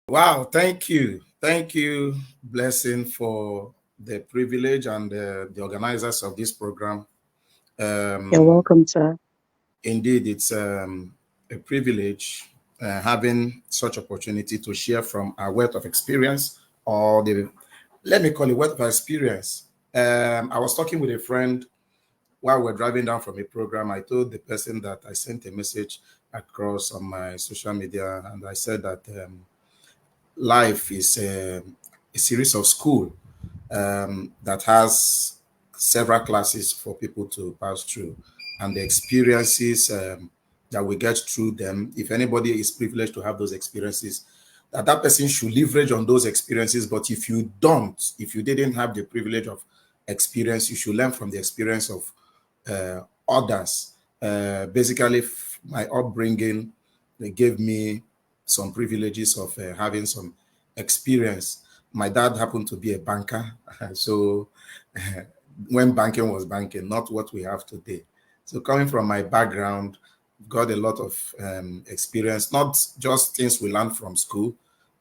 Wow, thank you. Thank you, Blessing, for the privilege and the organizers of this program. You're Um, welcome, sir. Indeed, it's a privilege having such opportunity to share from our wealth of experience, or the, let me call it wealth of experience. I was talking with a friend while we're driving down from a program. I told the person that I sent a message across on my social media, and I said that life is a series of school that has several classes for people to pass through, and the experiences that we get through them. If anybody is privileged to have those experiences, that person should leverage on those experiences. But if you don't, if you didn't have the privilege of experience, you should learn from the experience of others. Basically, my upbringing, they gave me some privileges of having some experience. My dad happened to be a banker, so when banking was banking, not what we have today. So coming from my background, got a lot of experience, not just things we learned from school,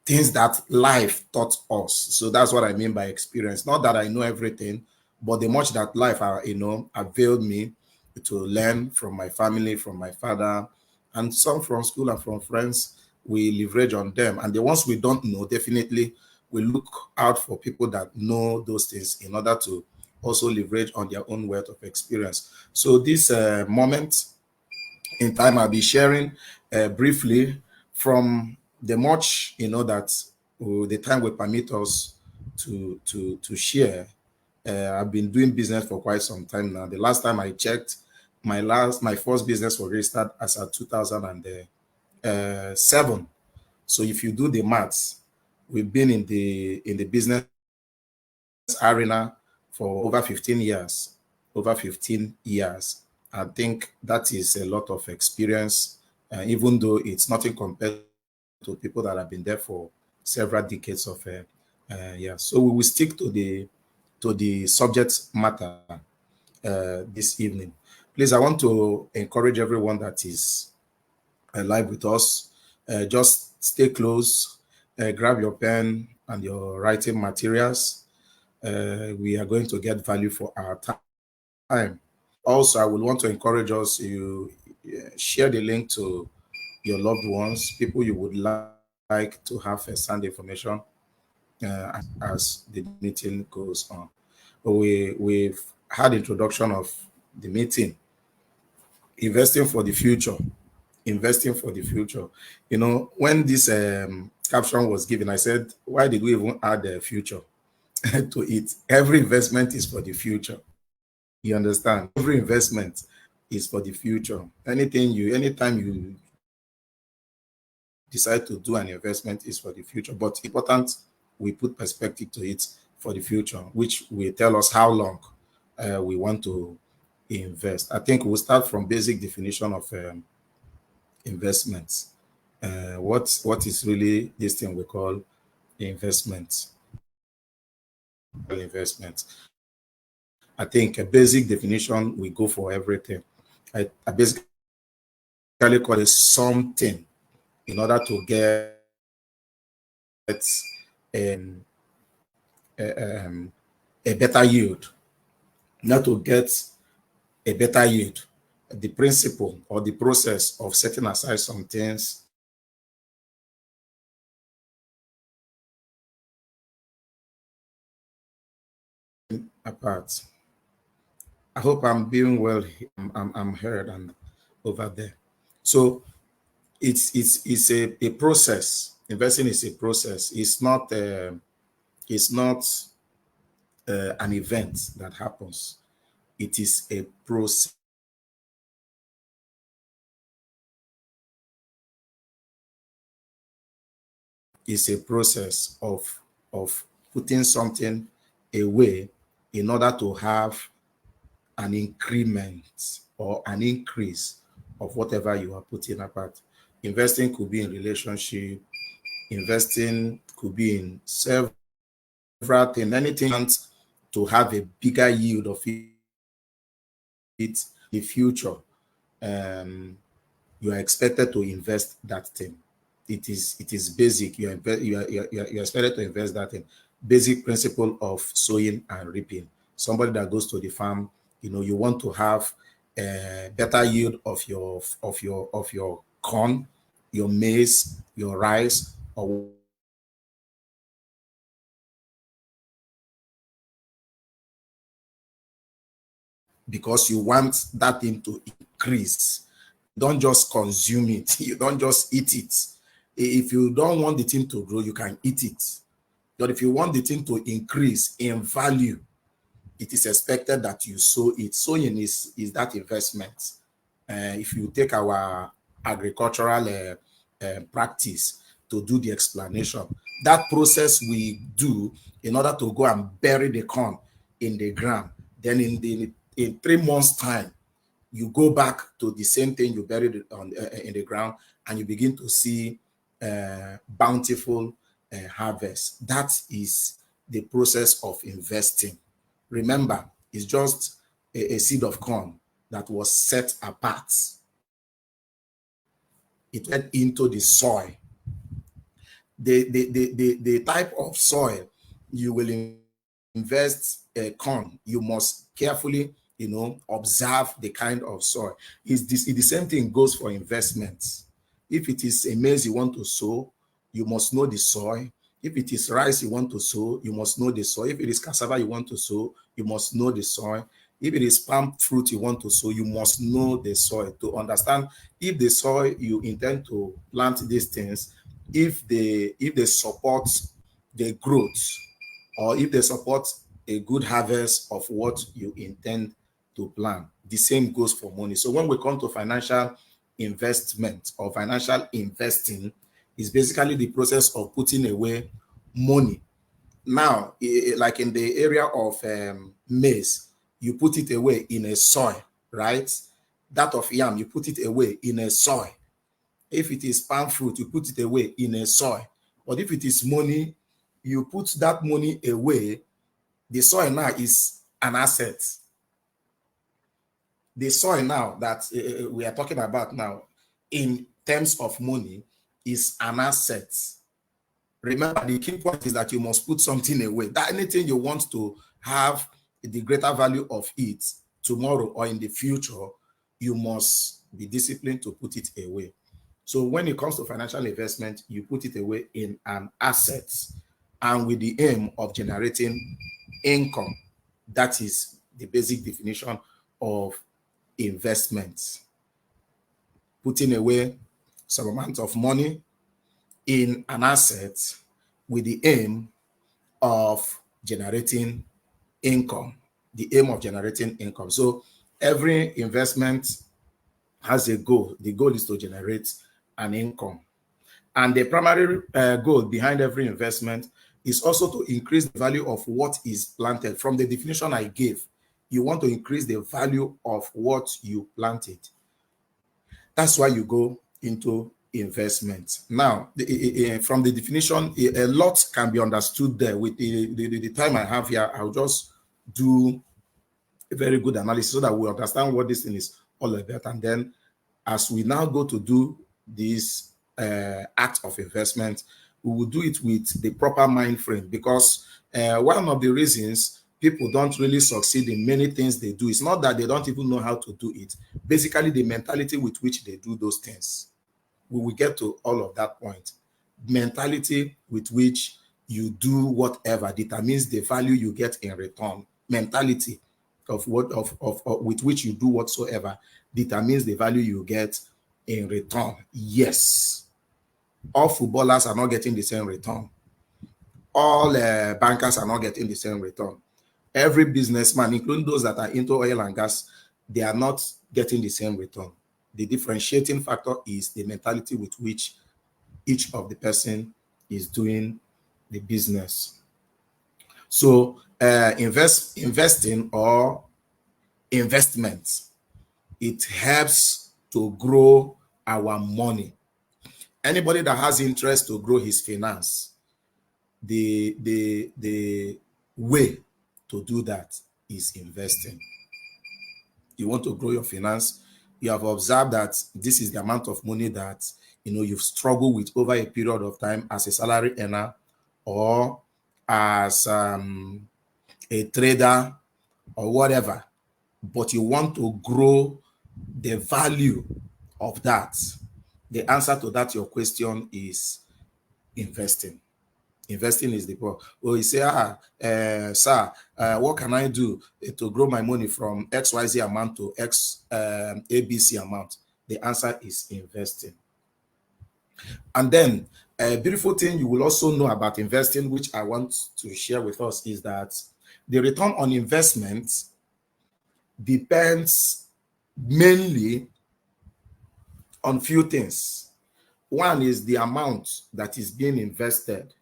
things that life taught us. So that's what I mean by experience. Not that I know everything, but the much that life, availed me to learn from my family, from my father, and some from school and from friends. We leverage on them, and the ones we don't know, definitely we look out for people that know those things in order to also leverage on their own wealth of experience. So this moment in time, I'll be sharing briefly from the much that the time will permit us to share. I've been doing business for quite some time now. The last time I checked, my first business was registered as at 2007. So if you do the maths, we've been in the business arena for over 15 years. Over 15 years. I think that is a lot of experience, even though it's nothing compared to people that have been there for several decades of yeah. So we will stick to the subject matter this evening. Please, I want to encourage everyone that is live with us. Just stay close, grab your pen and your writing materials. We are going to get value for our time. Also, I would want to encourage us to share the link to your loved ones, people you would like to have first-hand information as the meeting goes on. We've had introduction of the meeting, investing for the future, investing for the future. When this caption was given, I said, why did we even add the future to it? Every investment is for the future. You understand? Every investment is for the future. Anytime you decide to do an investment is for the future. But important, we put perspective to it for the future, which will tell us how long we want to invest. I think we'll start from basic definition of investments. What is really this thing we call investment? Investment. I think a basic definition we go for everything. I basically call it something in order to get um, a better yield, not to get a better yield. The principle or the process of setting aside some things apart. I hope I'm being well. I'm heard and over there. So it's a process. Investing is a process. It's not an event that happens. It is a process. It's a process of putting something away in order to have an increment or an increase of whatever you are putting apart. Investing could be in relationship, investing could be in several things, anything to have a bigger yield of it in the future. Um, you are expected to invest that thing. it is basic. You're expected to invest that in basic principle of sowing and reaping. Somebody that goes to the farm, you want to have a better yield of your corn, your maize, your rice, or because you want that thing to increase. You don't just consume it. You don't just eat it. If you don't want the thing to grow, you can eat it. But if you want the thing to increase in value, it is expected that you sow it. Sowing is that investment. If you take our agricultural practice to do the explanation, that process we do in order to go and bury the corn in the ground, then in 3 months' time, you go back to the same thing you buried in the ground, and you begin to see bountiful harvest. That is the process of investing. Remember, it's just a seed of corn that was set apart. It went into the soil. The type of soil you will invest corn, you must carefully, observe the kind of soil. The same thing goes for investments. If it is a maize you want to sow, you must know the soil. If it is rice you want to sow, you must know the soil. If it is cassava you want to sow, you must know the soil. If it is palm fruit you want to sow, you must know the soil to understand if the soil you intend to plant these things, if they support the growth, or if they support a good harvest of what you intend to plant. The same goes for money. So when we come to financial investment or financial investing, is basically the process of putting away money. Now, like in the area of maize, you put it away in a soil, right? That of yam, you put it away in a soil. If it is palm fruit, you put it away in a soil. But if it is money, you put that money away. The soil now is an asset. The soil now that we are talking about now, in terms of money, is an asset. Remember, the key point is that you must put something away. That anything you want to have the greater value of it tomorrow or in the future, you must be disciplined to put it away. So when it comes to financial investment, you put it away in an asset and with the aim of generating income. That is the basic definition of investment. Putting away some amount of money in an asset with the aim of generating income. The aim of generating income. So every investment has a goal. The goal is to generate an income. And the primary goal behind every investment is also to increase the value of what is planted. From the definition I gave, you want to increase the value of what you planted. That's why you go into investment. Now, from the definition, a lot can be understood there. With the time I have here, I'll just do a very good analysis so that we understand what this thing is all about. And then as we now go to do this act of investment, we will do it with the proper mind frame, because one of the reasons people don't really succeed in many things they do is not that they don't even know how to do it. Basically, the mentality with which they do those things. We will get to all of that point. Mentality with which you do whatever determines the value you get in return. Mentality of with which you do whatsoever determines the value you get in return. Yes, all footballers are not getting the same return. All bankers are not getting the same return. Every businessman, including those that are into oil and gas, they are not getting the same return. The differentiating factor is the mentality with which each of the person is doing the business. So investing or investment, it helps to grow our money. Anybody that has interest to grow his finance, the way to do that is investing. You want to grow your finance, you have observed that this is the amount of money that you've struggled with over a period of time as a salary earner or as a trader or whatever, but you want to grow the value of that. The answer to that, your question, is investing. Investing is the point. Oh, you say, sir, what can I do to grow my money from XYZ amount to ABC amount? The answer is investing. And then a beautiful thing you will also know about investing, which I want to share with us, is that the return on investment depends mainly on few things. One is the amount that is being invested.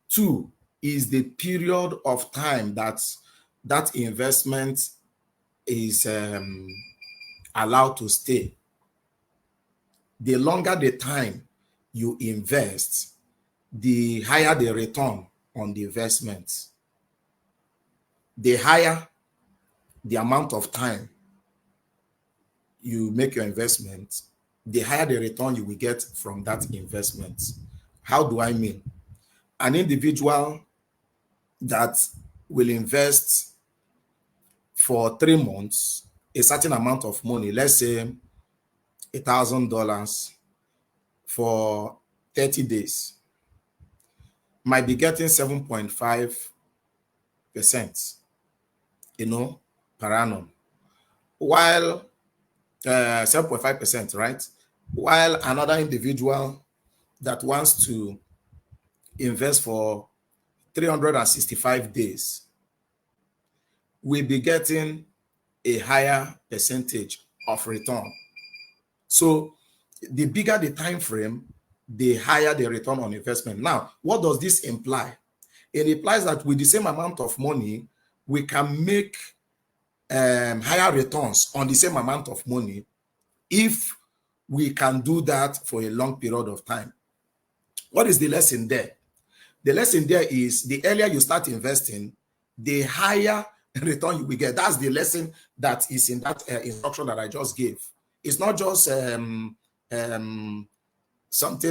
Two is the period of time that that investment is allowed to stay. The longer the time you invest, the higher the return on the investment. The higher the amount of time you make your investment, the higher the return you will get from that investment. How do I mean? An individual that will invest for 3 months a certain amount of money, let's say $1,000 for 30 days, might be getting 7.5%, per annum, while 7.5%, right? While another individual that wants to invest for 365 days will be getting a higher percentage of return. So the bigger the time frame, the higher the return on investment. Now, what does this imply? It implies that with the same amount of money, we can make higher returns on the same amount of money if we can do that for a long period of time. What is the lesson there? The lesson there is the earlier you start investing, the higher return you will get. That's the lesson that is in that instruction that I just gave. It's not just something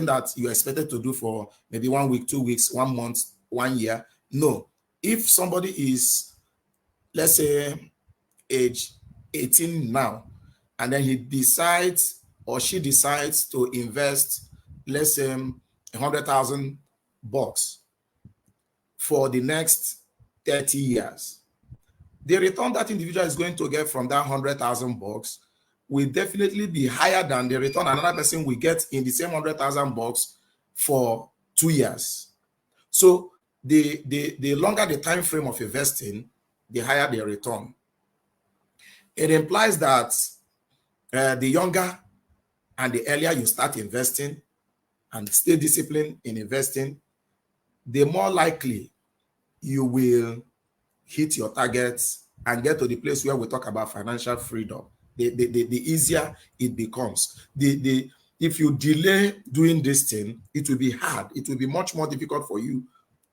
that you expected to do for maybe 1 week, 2 weeks, 1 month, 1 year. No. If somebody is, let's say, age 18 now, and then he decides or she decides to invest, let's say, $100,000 for the next 30 years, the return that individual is going to get from that $100,000 will definitely be higher than the return another person will get in the same $100,000 for 2 years. So the longer the time frame of investing, the higher the return. It implies that the younger and the earlier you start investing and stay disciplined in investing, the more likely you will hit your targets and get to the place where we talk about financial freedom. The easier it becomes. If you delay doing this thing, it will be hard. It will be much more difficult for you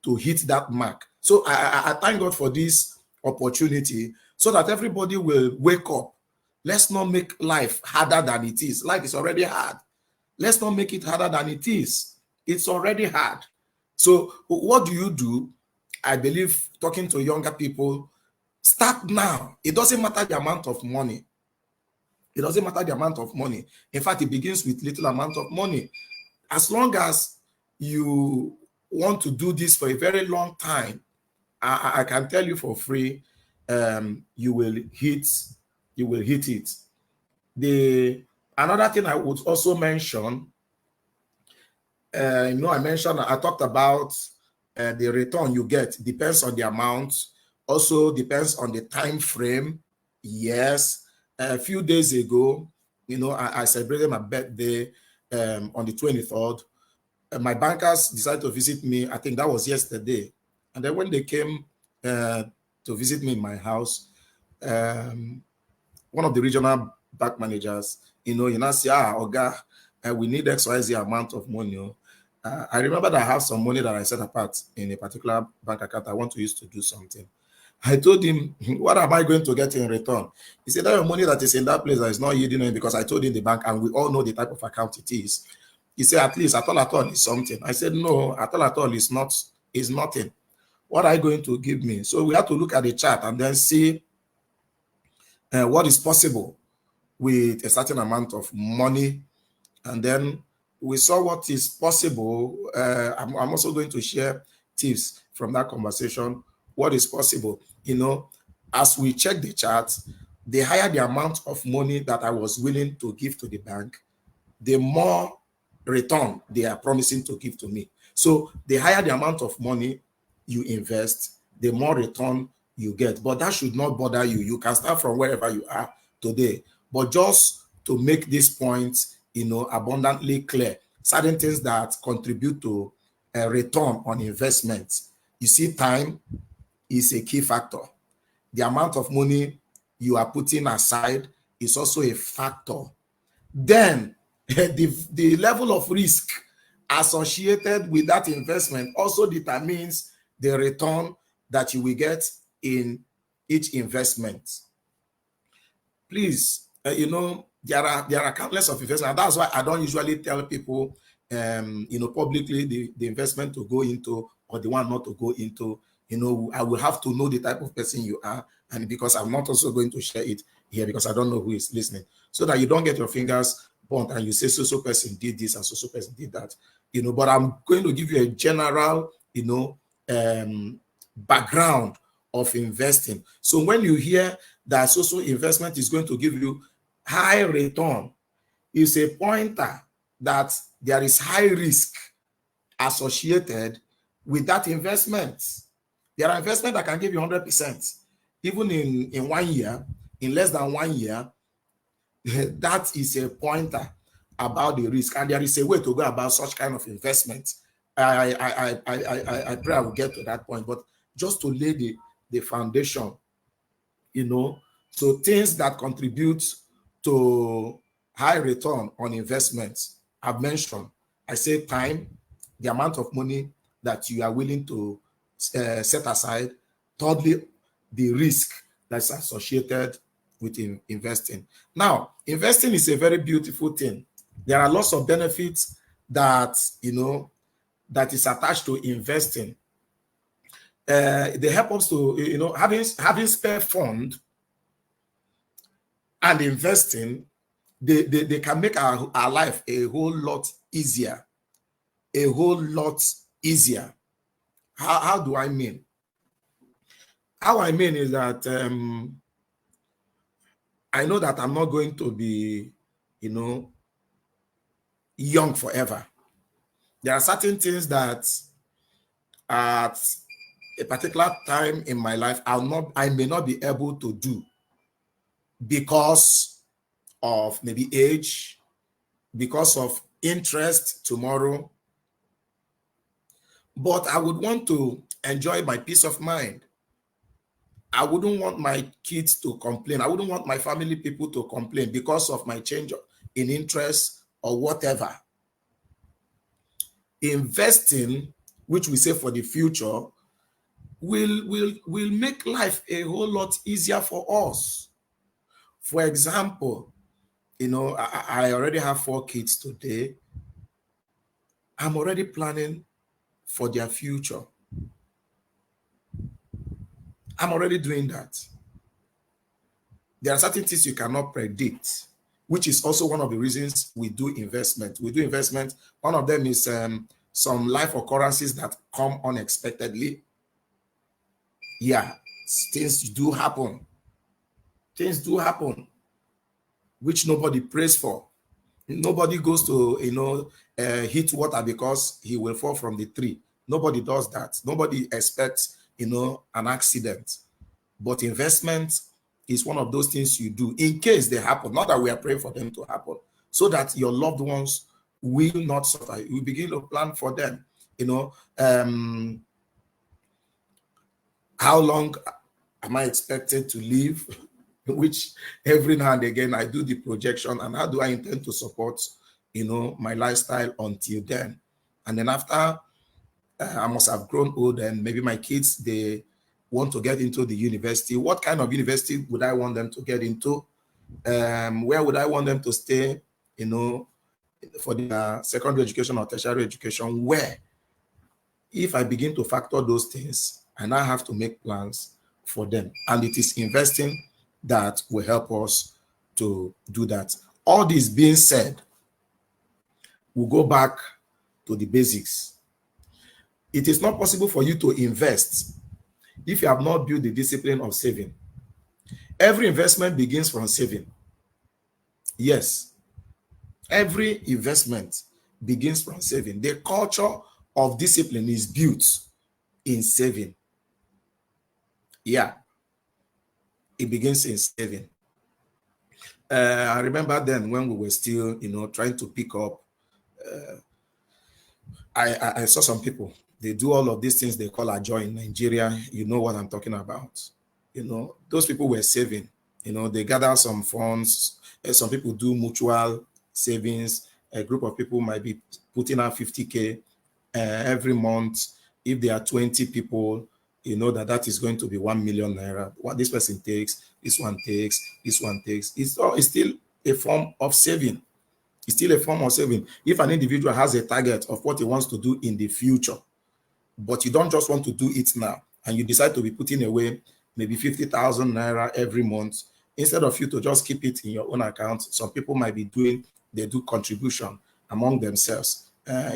to hit that mark. So I thank God for this opportunity so that everybody will wake up. Let's not make life harder than it is. Life is already hard. Let's not make it harder than it is. It's already hard. So what do? I believe, talking to younger people, start now. It doesn't matter the amount of money. It doesn't matter the amount of money. In fact, it begins with little amount of money. As long as you want to do this for a very long time, I can tell you for free, you will hit it. Another thing I would also mention, I talked about the return you get depends on the amount, also depends on the time frame. Yes, a few days ago, I celebrated my birthday on the 23rd. My bankers decided to visit me. I think that was yesterday. And then when they came to visit me in my house, one of the regional bank managers, say, Oga, we need XYZ amount of money. I remember that I have some money that I set apart in a particular bank account I want to use to do something. I told him, what am I going to get in return? He said, that your money that is in that place that is not yielding, because I told him the bank, and we all know the type of account it is. He said, at least at all is something. I said, no, at all is nothing. What are you going to give me? So we have to look at the chart and then see what is possible with a certain amount of money. And then we saw what is possible. I'm also going to share tips from that conversation. What is possible? You know, as we check the chart, the higher the amount of money that I was willing to give to the bank, the more return they are promising to give to me. So the higher the amount of money you invest, the more return you get. But that should not bother you. You can start from wherever you are today. But just to make this point, you know, abundantly clear, certain things that contribute to a return on investment. You see, time is a key factor. The amount of money you are putting aside is also a factor. Then the level of risk associated with that investment also determines the return that you will get in each investment. Please, you know, there are countless of investments. And that's why I don't usually tell people, you know, publicly the investment to go into or the one not to go into. You know, I will have to know the type of person you are, and because I'm not also going to share it here because I don't know who is listening, so that you don't get your fingers burnt and you say so person did this and so person did that. You know, but I'm going to give you a general, you know, background of investing. So when you hear that social investment is going to give you high return, it's a pointer that there is high risk associated with that investment. There are investments that can give you 100%, even in 1 year, in less than 1 year. That is a pointer about the risk, and there is a way to go about such kind of investment. I pray I will get to that point, but just to lay the foundation, you know, so things that contribute to high return on investments I've mentioned. I say time, the amount of money that you are willing to set aside. Thirdly, the risk that's associated with investing. Now, investing is a very beautiful thing. There are lots of benefits that, you know, that is attached to investing. They help us to, you know, having spare fund and investing, they can make our life a whole lot easier. A whole lot easier. How do I mean? How I mean is that I know that I'm not going to be, you know, young forever. There are certain things that at a particular time in my life I may not be able to do because of maybe age, because of interest tomorrow. But I would want to enjoy my peace of mind. I wouldn't want my kids to complain. I wouldn't want my family people to complain because of my change in interest or whatever. Investing, which we say for the future, will make life a whole lot easier for us. For example, you know, I already have 4 kids today. I'm already planning for their future. I'm already doing that. There are certain things you cannot predict, which is also one of the reasons we do investment. We do investment. One of them is some life occurrences that come unexpectedly. Yeah, things do happen. Things do happen, which nobody prays for. Nobody goes to, you know, hit water because he will fall from the tree. Nobody does that. Nobody expects, you know, an accident. But investment is one of those things you do in case they happen. Not that we are praying for them to happen, so that your loved ones will not suffer. You begin to plan for them. You know, how long am I expected to live? Which every now and again I do the projection, and how do I intend to support, you know, my lifestyle until then. And then after I must have grown old, and maybe my kids, they want to get into the university. What kind of university would I want them to get into? Where would I want them to stay, you know, for their secondary education or tertiary education, where if I begin to factor those things, I now have to make plans for them. And it is investing that will help us to do that. All this being said, we'll go back to the basics. It is not possible for you to invest if you have not built the discipline of saving. Every investment begins from saving. Yes, every investment begins from saving. The culture of discipline is built in saving. Yeah, it begins in saving. I remember then when we were still, trying to pick up. I saw some people. They do all of these things they call a joy in Nigeria. You know what I'm talking about. Those people were saving. They gather some funds. Some people do mutual savings. A group of people might be putting out 50K every month. If there are 20 people, that is going to be 1 million naira. What this person takes, this one takes, this one takes. It's still a form of saving. It's still a form of saving. If an individual has a target of what he wants to do in the future, but you don't just want to do it now, and you decide to be putting away maybe 50,000 naira every month, instead of you to just keep it in your own account, some people might be they do contribution among themselves.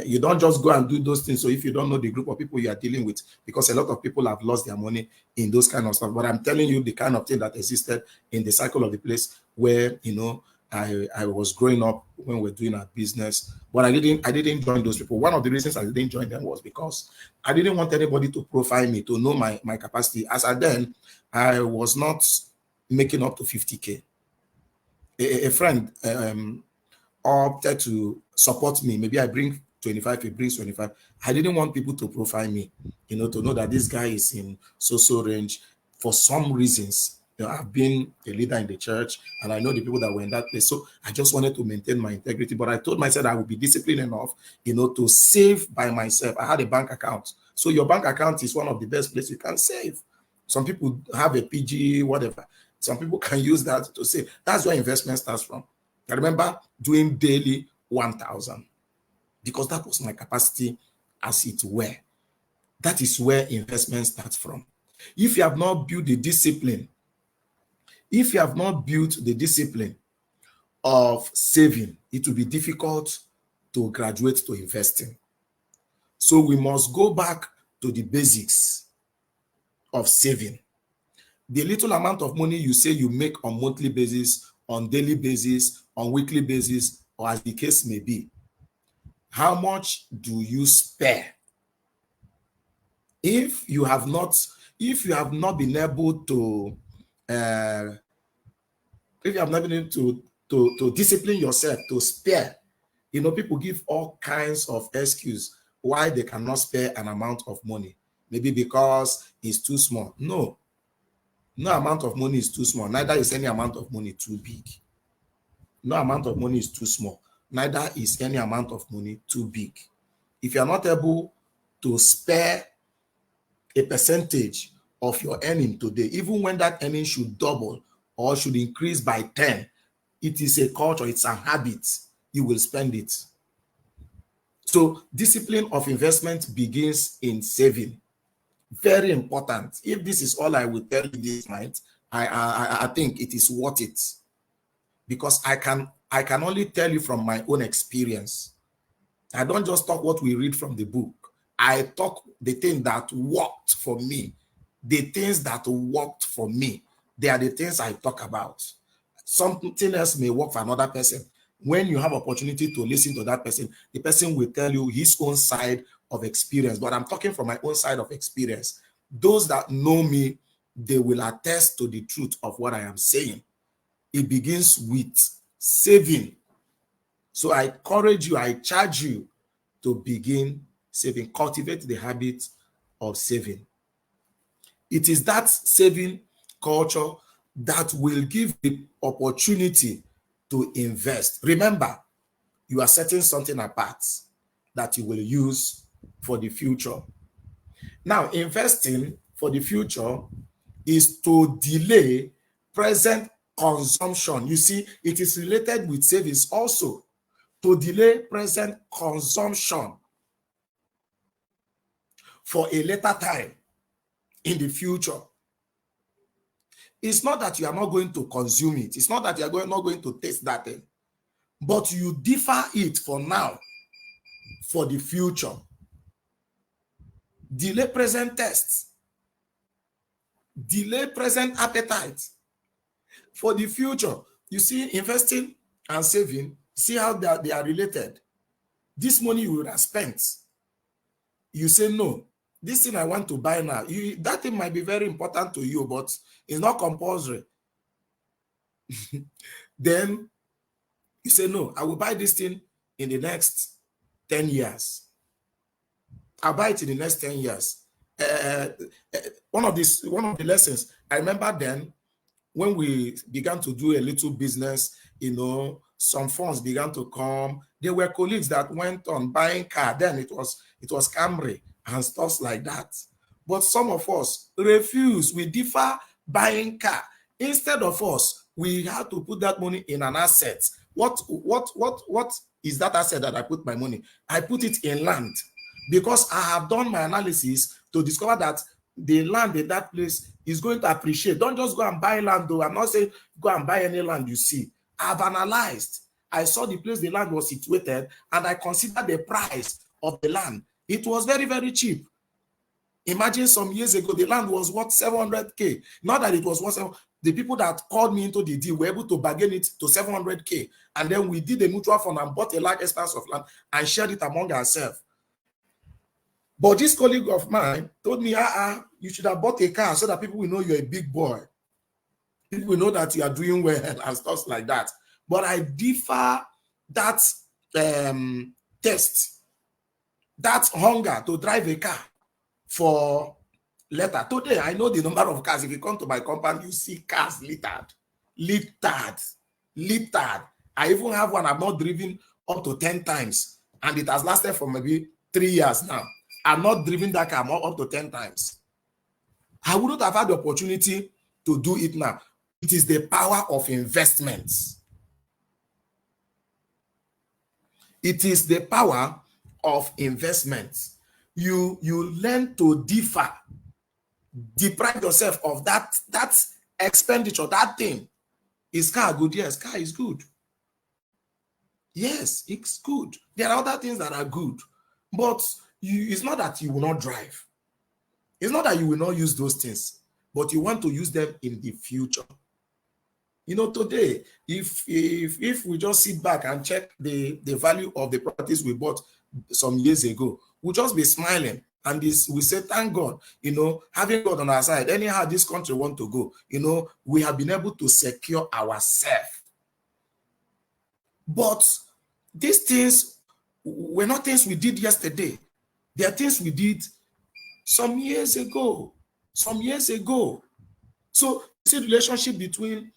You don't just go and do those things. So if you don't know the group of people you are dealing with, because a lot of people have lost their money in those kind of stuff. But I'm telling you the kind of thing that existed in the cycle of the place where, I was growing up when we were doing our business, but I didn't join those people. One of the reasons I didn't join them was because I didn't want anybody to profile me, to know my capacity. As I was not making up to 50K. A friend opted to support me. Maybe I bring 25, he brings 25. I didn't want people to profile me, to know that this guy is in so range. For some reasons, I've been a leader in the church, and I know the people that were in that place. So I just wanted to maintain my integrity. But I told myself I would be disciplined enough, to save by myself. I had a bank account. So your bank account is one of the best places you can save. Some people have a PG, whatever. Some people can use that to save. That's where investment starts from. I remember doing daily 1,000 because that was my capacity as it were. That is where investment starts from. If you have not built the discipline, of saving, it will be difficult to graduate to investing. So we must go back to the basics of saving. The little amount of money you say you make on monthly basis, on daily basis, on weekly basis, or as the case may be, how much do you spare? If you have not been able to to discipline yourself to spare, people give all kinds of excuses why they cannot spare an amount of money. Maybe because it's too small. No amount of money is too small. Neither is any amount of money too big. No amount of money is too small. Neither is any amount of money too big. If you are not able to spare a percentage of your earning today, even when that earning should double or should increase by 10, it is a culture, it's a habit. You will spend it. So discipline of investment begins in saving. Very important. If this is all I will tell you this night, I think it is worth it, because I can only tell you from my own experience. I don't just talk what we read from the book. I talk the thing that worked for me. The things that worked for me, they are the things I talk about. Something else may work for another person. When you have opportunity to listen to that person, the person will tell you his own side of experience. But I'm talking from my own side of experience. Those that know me, they will attest to the truth of what I am saying. It begins with saving. So I encourage you, I charge you to begin saving. Cultivate the habit of saving. It is that saving culture that will give the opportunity to invest. Remember, you are setting something apart that you will use for the future. Now, investing for the future is to delay present consumption. You see, it is related with savings also. to delay present consumption for a later time in the future. It's not that you are not going to consume it. It's not that you are not going to taste that thing, but you defer it for now, for the future. Delay present taste, delay present appetite for the future. You see, investing and saving, see how they are related. This money you would have spent, you say, no, this thing I want to buy now, that thing might be very important to you, but it's not compulsory. Then you say, no, I will buy this thing in the next 10 years. I'll buy it in the next 10 years. One of the lessons, I remember then, when we began to do a little business, some funds began to come. There were colleagues that went on buying car. Then it was Camry and stuff like that. But some of us refuse. We defer buying car. Instead of us, we have to put that money in an asset. What is that asset that I put my money? I put it in land, because I have done my analysis to discover that the land in that place is going to appreciate. Don't just go and buy land, though. I'm not saying go and buy any land you see. I've analyzed. I saw the place the land was situated, and I considered the price of the land. It was very, very cheap. Imagine some years ago, the land was worth 700K. Not that it was worth, the people that called me into the deal were able to bargain it to 700K. And then we did a mutual fund and bought a large expanse of land and shared it among ourselves. But this colleague of mine told me, you should have bought a car so that people will know you're a big boy. People will know that you are doing well and stuff like that. But I defer that test, that hunger to drive a car for later. Today, I know the number of cars. If you come to my compound, you see cars littered. I even have one I've not driven up to 10 times, and it has lasted for maybe 3 years now. I'm not driven that car up to 10 times. I wouldn't have had the opportunity to do it now. It is the power of investments. It is the power of investments. You learn to deprive yourself of that expenditure, that thing. Is car good? Yes, car is good. Yes, it's good. There are other things that are good, but it's not that you will not drive. It's not that you will not use those things, but you want to use them in the future. Today, if we just sit back and check the value of the properties we bought some years ago, we'll just be smiling. And we say, thank God, having God on our side, anyhow this country want to go, we have been able to secure ourselves. But these things were not things we did yesterday. They are things we did some years ago. So, see the relationship between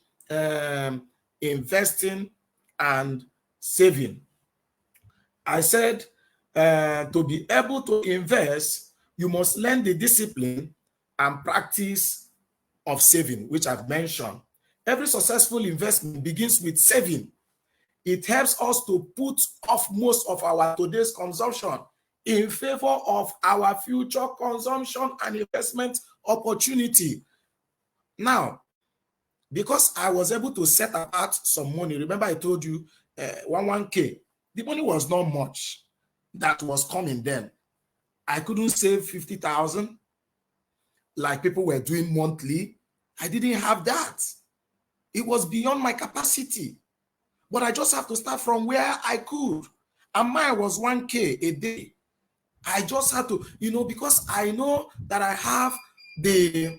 investing and saving. I said, to be able to invest, you must learn the discipline and practice of saving, which I've mentioned. Every successful investment begins with saving. It helps us to put off most of our today's consumption in favor of our future consumption and investment opportunity. Now, because I was able to set apart some money, remember I told you 1K, the money was not much that was coming then. I couldn't save 50,000 like people were doing monthly. I didn't have that. It was beyond my capacity. But I just have to start from where I could. And mine was 1K a day. I just had to, because I know that I have the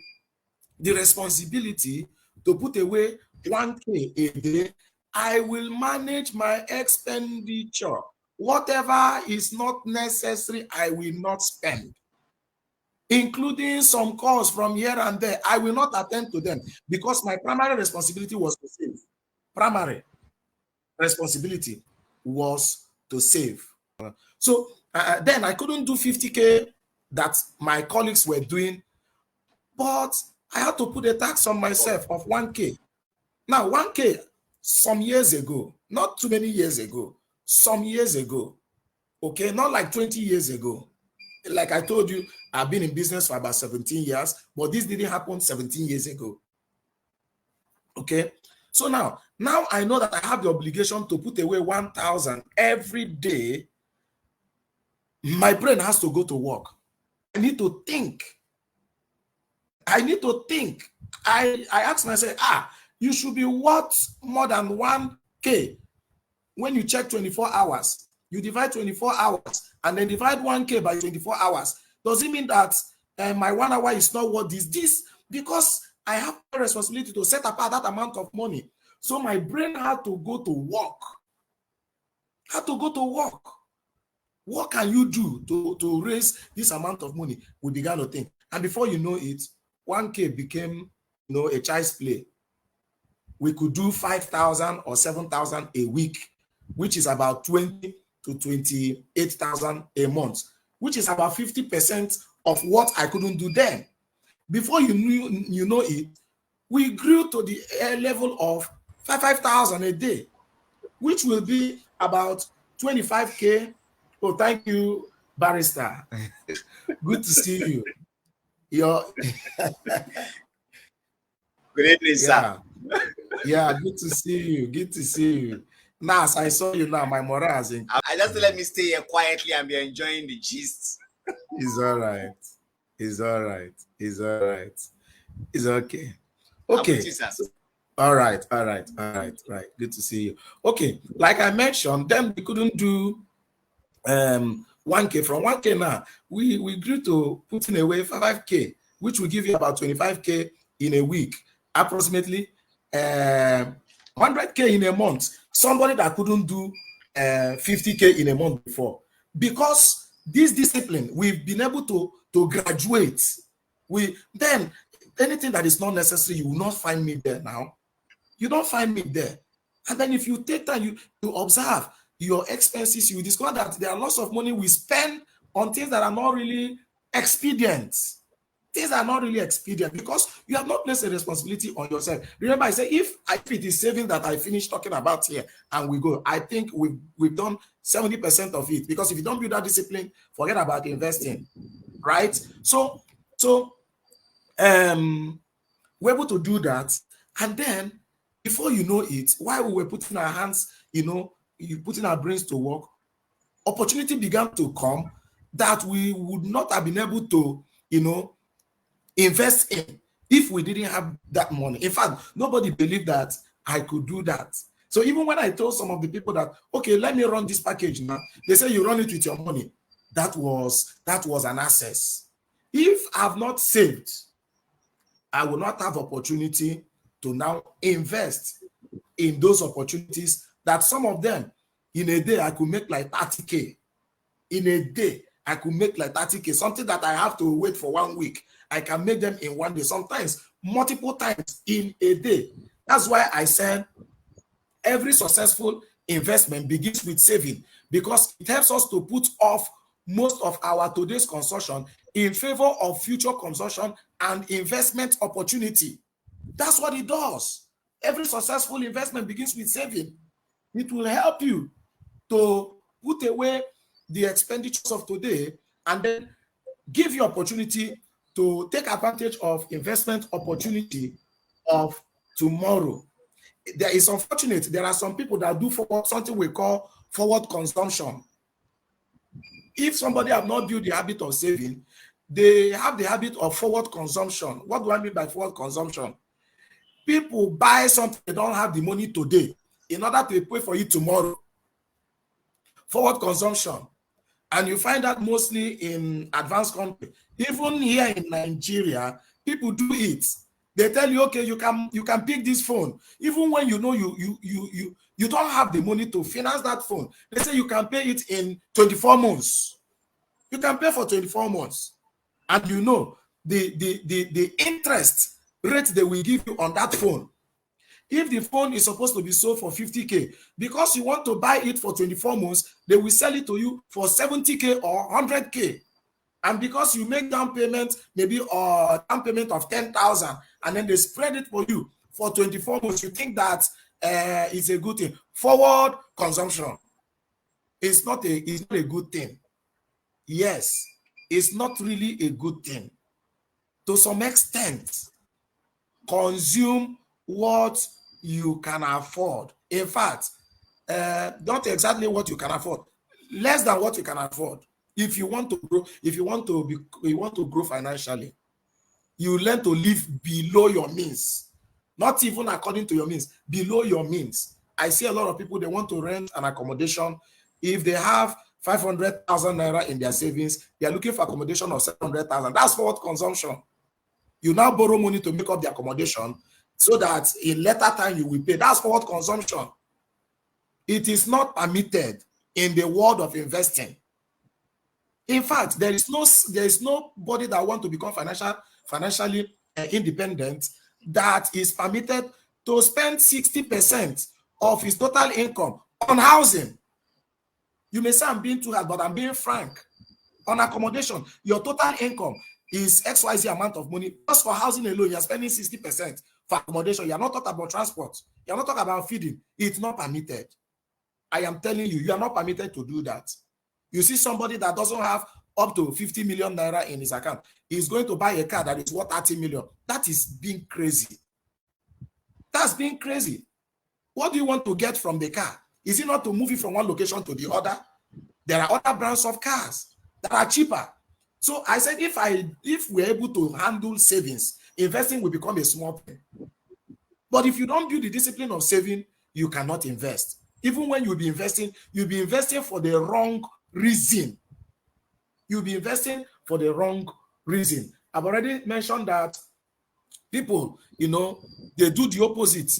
responsibility to put away 1K a day. I will manage my expenditure. Whatever is not necessary, I will not spend, including some calls from here and there. I will not attend to them because my primary responsibility was to save. Primary responsibility was to save. So then I couldn't do 50K that my colleagues were doing, but I had to put a tax on myself of 1K. Now, 1K some years ago, not too many years ago, some years ago, okay, not like 20 years ago. Like I told you, I've been in business for about 17 years, but this didn't happen 17 years ago. Okay, so now I know that I have the obligation to put away 1,000 every day. My brain has to go to work. I need to think. I ask myself, you should be worth more than 1K. When you check 24 hours, you divide 24 hours and then divide 1K by 24 hours. Does it mean that my 1 hour is not worth this? Because I have a responsibility to set apart that amount of money. So my brain had to go to work. What can you do to raise this amount of money? We began to think. And before you know it, 1K became, a child's play. We could do 5,000 or 7,000 a week, which is about 20 to 28,000 a month, which is about 50% of what I couldn't do then. Before you know it, we grew to the level of 5,000 a day, which will be about 25K. Oh, thank you, Barrister. Good to see you. Good evening, sir. Yeah, good to see you. Now, as I saw you now, my morale has increased. I just let me stay here quietly and be enjoying the gist. It's all right. It's okay. Okay. You, all right. Good to see you. Okay, like I mentioned, then we couldn't do 1K. From 1K now, we grew to putting away 5K, which will give you about 25K in a week, approximately 100K in a month. Somebody that couldn't do 50K in a month before. Because this discipline, we've been able to graduate. Then anything that is not necessary, you will not find me there now. You don't find me there. And then if you take time to observe your expenses, you discover that there are lots of money we spend on things that are not really expedient. Things are not really expedient because you have not placed a responsibility on yourself. Remember, I said, if it is saving that I finish talking about here and we go, I think we've done 70% of it, because if you don't build that discipline, forget about investing, right? So we're able to do that. And then before you know it, while we were putting our hands, putting our brains to work, opportunity began to come that we would not have been able to, invest in if we didn't have that money. In fact, nobody believed that I could do that. So even when I told some of the people that, okay, let me run this package now, they say you run it with your money. That was an access. If I've not saved, I will not have opportunity to now invest in those opportunities that some of them, in a day, I could make like 30K. In a day, I could make like 30K. Something that I have to wait for 1 week, I can make them in 1 day, sometimes multiple times in a day. That's why I said every successful investment begins with saving, because it helps us to put off most of our today's consumption in favor of future consumption and investment opportunity. That's what it does. Every successful investment begins with saving. It will help you to put away the expenditures of today and then give you opportunity to take advantage of investment opportunity of tomorrow. There is unfortunate, there are some people that do something we call forward consumption. If somebody have not built the habit of saving, they have the habit of forward consumption. What do I mean by forward consumption? People buy something they don't have the money today in order to pay for it tomorrow. Forward consumption. And you find that mostly in advanced countries. Even here in Nigeria, people do it. They tell you, okay, you can pick this phone. Even when you know you don't have the money to finance that phone. They say you can pay it in 24 months. You can pay for 24 months. And you know the interest rate they will give you on that phone. If the phone is supposed to be sold for 50K, because you want to buy it for 24 months, they will sell it to you for 70K or 100K. And because you make down payment, maybe a down payment of 10,000, and then they spread it for you for 24 months, you think that it's a good thing. Forward consumption. it's not a good thing. Yes, it's not really a good thing. To some extent, consume what you can afford. In fact, not exactly what you can afford, less than what you can afford. If you want to grow, if you want to grow financially, you learn to live below your means, not even according to your means, below your means. I see a lot of people, they want to rent an accommodation. If they have 500,000 naira in their savings, they are looking for accommodation of 700,000. That's forward consumption. You now borrow money to make up the accommodation so that in later time you will pay. That's forward consumption. It is not permitted in the world of investing. In fact, there is nobody that want to become financially independent that is permitted to spend 60% of his total income on housing. You may say I'm being too hard, but I'm being frank. On accommodation, your total income is XYZ amount of money. Just for housing alone, you're spending 60% for accommodation. You're not talking about transport. You're not talking about feeding. It's not permitted. I am telling you, you are not permitted to do that. You see somebody that doesn't have up to 50 million naira in his account, he's going to buy a car that is worth 30 million. That is being crazy. That's being crazy. What do you want to get from the car? Is it not to move it from one location to the other? There are other brands of cars that are cheaper. So I said, if we're able to handle savings, investing will become a small thing. But if you don't build the discipline of saving, you cannot invest. Even when you'll be investing for the wrong reason. You'll be investing for the wrong reason. I've already mentioned that people, they do the opposite.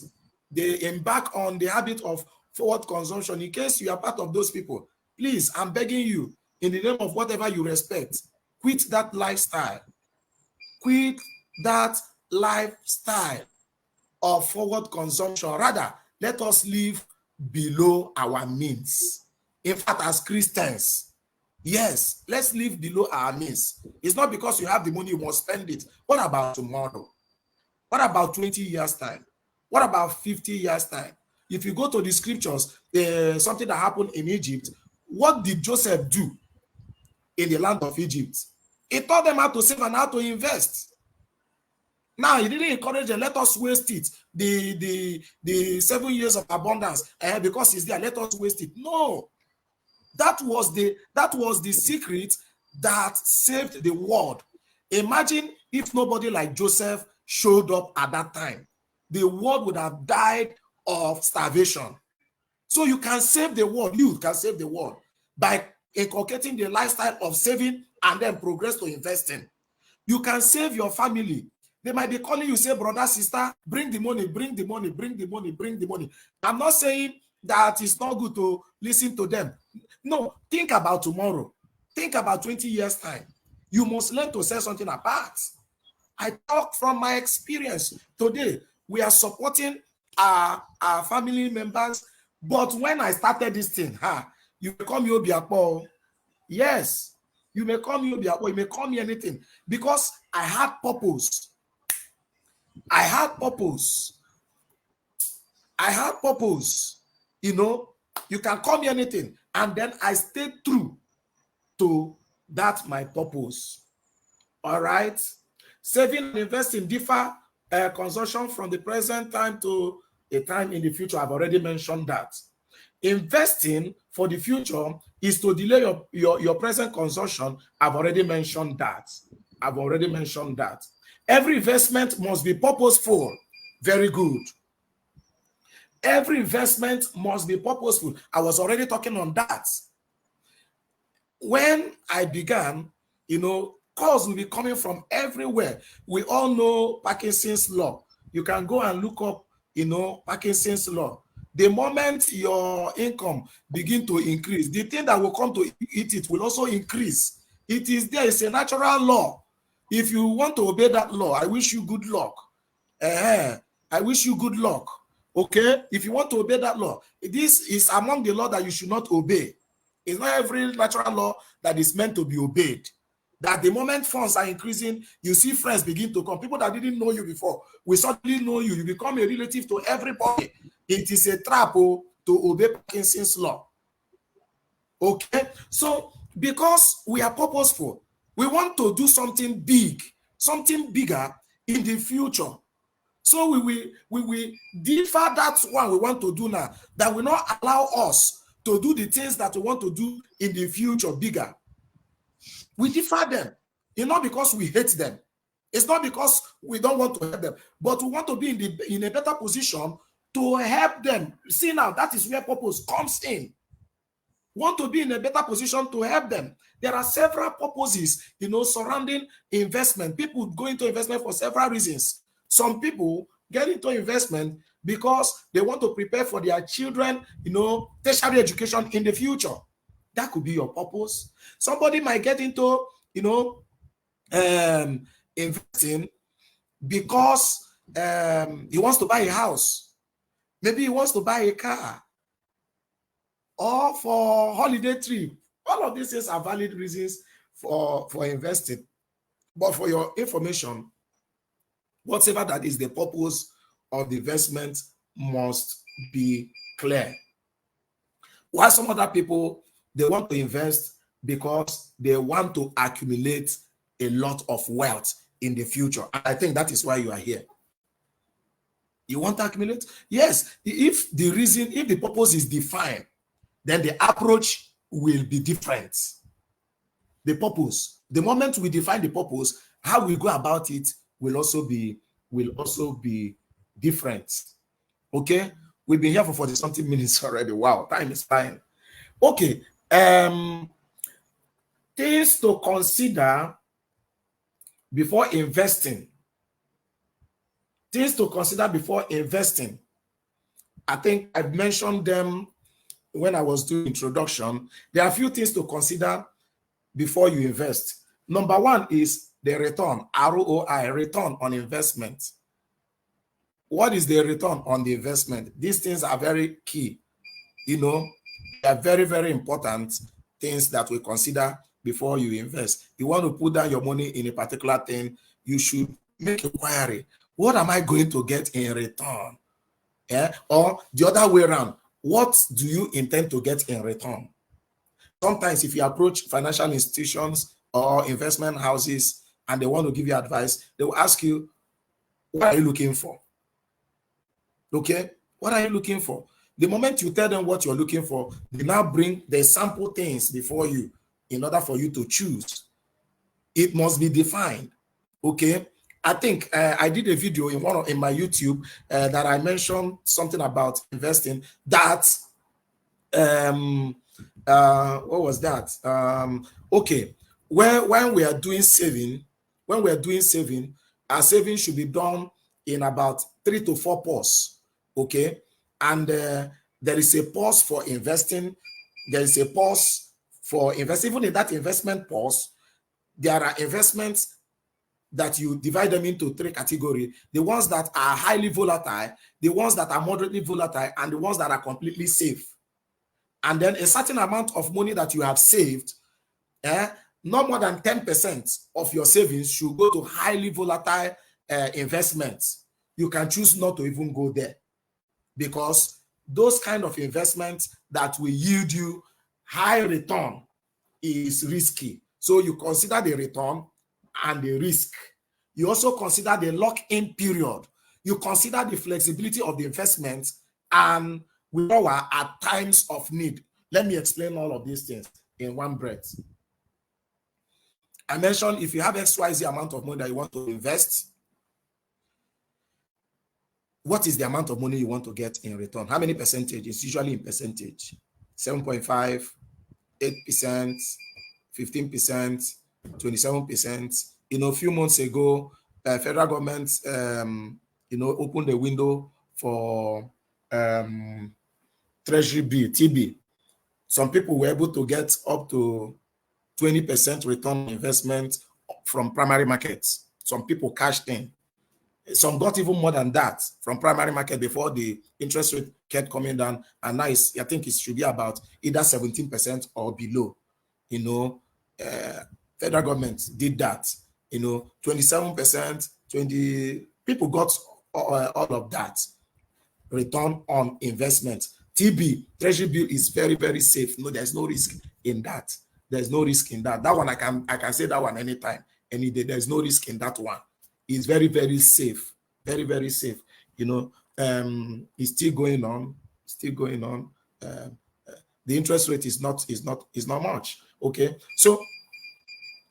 They embark on the habit of forward consumption. In case you are part of those people, please, I'm begging you, in the name of whatever you respect, quit that lifestyle. Quit that lifestyle of forward consumption. Rather, let us live below our means. In fact, as Christians, yes, let's live below our means. It's not because you have the money, you must spend it. What about tomorrow? What about 20 years' time? What about 50 years' time? If you go to the scriptures, something that happened in Egypt, what did Joseph do in the land of Egypt? He taught them how to save and how to invest. Now, he didn't encourage them, let us waste it. The 7 years of abundance, because it's there, let us waste it. No. That was the secret that saved the world. Imagine if nobody like Joseph showed up at that time. The world would have died of starvation. So you can save the world. You can save the world by inculcating the lifestyle of saving and then progress to investing. You can save your family. They might be calling you, say, brother, sister, bring the money, bring the money, bring the money, bring the money. I'm not saying that it's not good to listen to them. No, think about tomorrow. Think about 20 years' time. You must learn to set something apart. I talk from my experience. Today, we are supporting our family members. But when I started this thing, you may call me Obiakpo. Yes, you may call me Obiakpo. You may call me anything. Because I had purpose. I had purpose. I had purpose. You can call me anything. And then I stayed true to that my purpose. All right. Saving and investing differ consumption from the present time to a time in the future. I've already mentioned that. Investing for the future is to delay your present consumption. I've already mentioned that. Every investment must be purposeful. Very good. Every investment must be purposeful. I was already talking on that. When I began, calls will be coming from everywhere. We all know Parkinson's law. You can go and look up, Parkinson's law. The moment your income begin to increase, the thing that will come to eat it will also increase. It is there. It's a natural law. If you want to obey that law, I wish you good luck. I wish you good luck. Okay? If you want to obey that law, this is among the law that you should not obey. It's not every natural law that is meant to be obeyed. That the moment funds are increasing, you see friends begin to come. People that didn't know you before will suddenly know you. You become a relative to everybody. It is a trap to obey Parkinson's law. Okay, so because we are purposeful, we want to do something big, something bigger in the future. So we will differ that one we want to do now, that will not allow us to do the things that we want to do in the future bigger. We differ them. It's not because we hate them. It's not because we don't want to help them, but we want to be in a better position to help them. See, now that is where purpose comes in. Want to be in a better position to help them. There are several purposes, surrounding investment. People go into investment for several reasons. Some people get into investment because they want to prepare for their children, tertiary education in the future. That could be your purpose. Somebody might get into, investing because he wants to buy a house. Maybe he wants to buy a car, or for holiday trip. All of these things are valid reasons for investing. But for your information, whatever that is the purpose of the investment must be clear. While some other people, they want to invest because they want to accumulate a lot of wealth in the future. I think that is why you are here. You want to accumulate? Yes. If the purpose is defined, then the approach will be different. The purpose, the moment we define the purpose, how we go about it will also be different. Okay, we've been here for 40 something minutes already. Wow, time is flying. Okay, things to consider before investing. Things to consider before investing. I think I've mentioned them when I was doing introduction. There are a few things to consider before you invest. Number one is the return, ROI, return on investment. What is the return on the investment? These things are very key. They are very, very important things that we consider before you invest. You want to put down your money in a particular thing, you should make inquiry. What am I going to get in return? Or the other way around, what do you intend to get in return? Sometimes if you approach financial institutions or investment houses and they want to give you advice, they will ask you, what are you looking for? Okay, what are you looking for? The moment you tell them what you're looking for, they now bring the sample things before you in order for you to choose. It must be defined. Okay, I think I did a video in my YouTube that I mentioned something about investing. That what was that? Okay, when we are doing saving, our saving should be done in about 3 to 4 pause. Okay, and there is a pause for investing. There is a pause for investing. Even in that investment pause, there are investments that you divide them into 3 categories: the ones that are highly volatile, the ones that are moderately volatile, and the ones that are completely safe. And then a certain amount of money that you have saved, not more than 10% of your savings should go to highly volatile investments. You can choose not to even go there, because those kind of investments that will yield you high return is risky. So you consider the return and the risk. You also consider the lock-in period. You consider the flexibility of the investment and withdrawal at times of need. Let me explain all of these things in one breath. I mentioned if you have XYZ amount of money that you want to invest, what is the amount of money you want to get in return? How many percentage? It's usually in percentage. 7.5, 8%, 15%, 27%. A few months ago, federal government, opened the window for Treasury bill, TB. Some people were able to get up to 20% return on investment from primary markets. Some people cashed in. Some got even more than that from primary market before the interest rate kept coming down. And now I think it should be about either 17% or below. Federal government did that. 27%, 20 people got all of that return on investment. TB, treasury bill is very, very safe. No, there's no risk in that. There's no risk in that. That one I can say that one anytime, any day. There's no risk in that one. It's very, very safe. Very, very safe. You know, it's still going on. Still going on. The interest rate is not much. Okay. So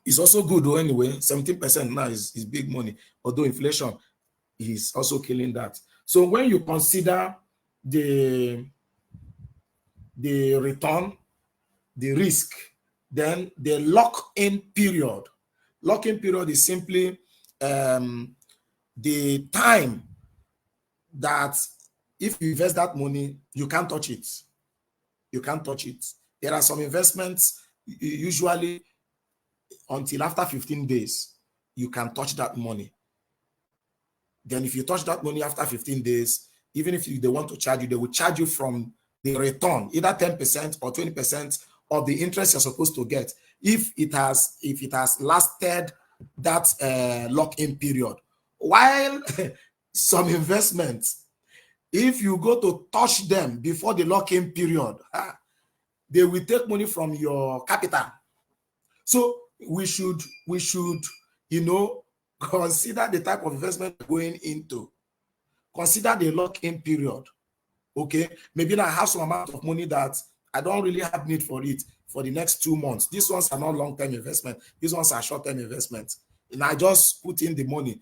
it's also good though anyway. 17% now is big money, although inflation is also killing that. So when you consider the return, the risk, then the lock-in period. Lock-in period is simply the time that if you invest that money, you can't touch it. You can't touch it. There are some investments, usually until after 15 days, you can touch that money. Then if you touch that money after 15 days, even if they want to charge you, they will charge you from the return, either 10% or 20% of the interest you're supposed to get if it has lasted that lock-in period. While some investments, if you go to touch them before the lock-in period, they will take money from your capital. So we should, you know, consider the type of investment going into. Consider the lock-in period. Okay, maybe I have some amount of money that I don't really have need for it for the next 2 months. These ones are not long-term investment. These ones are short-term investments. And I just put in the money.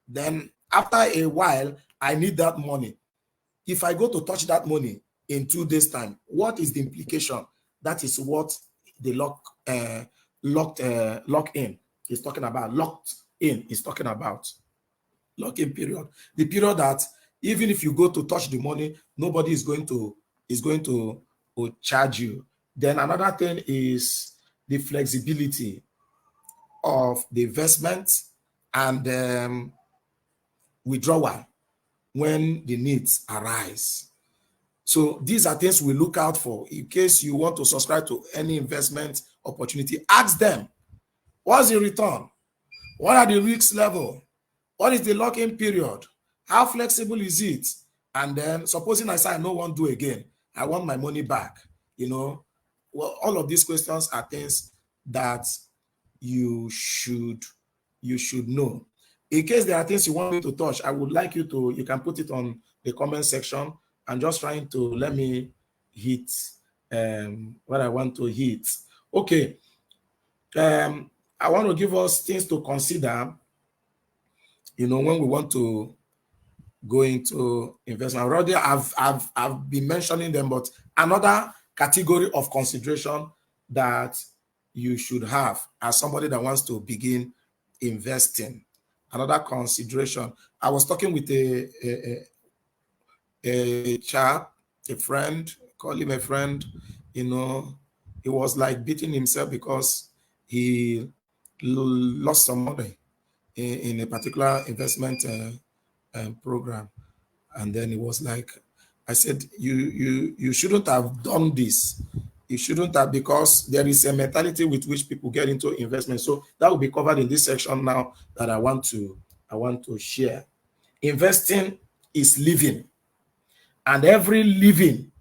Then after a while, I need that money. If I go to touch that money in 2 days' time, what is the implication? That is what the lock-in is talking about. Locked-in is talking about. Lock-in period. The period that even if you go to touch the money, nobody is going to charge you. Then another thing is the flexibility of the investment and withdrawal when the needs arise. So these are things we look out for. In case you want to subscribe to any investment opportunity, ask them, what's the return? What are the risk level? What is the lock-in period? How flexible is it? And then supposing I say I no want to do again, I want my money back, you know. Well, all of these questions are things that you should know. In case there are things you want me to touch, I would like you can put it on the comment section. I'm just trying to let me hit what I want to hit. Okay. I want to give us things to consider, you know, when we want to go into investment. Already I've been mentioning them, but another category of consideration that you should have as somebody that wants to begin investing. Another consideration. I was talking with a chap, a friend, call him a friend, you know, he was like beating himself because he lost some money in a particular investment program. And then it was like, I said, you shouldn't have done this. You shouldn't have, because there is a mentality with which people get into investment. So that will be covered in this section now that I want to share. Investing is living, and every living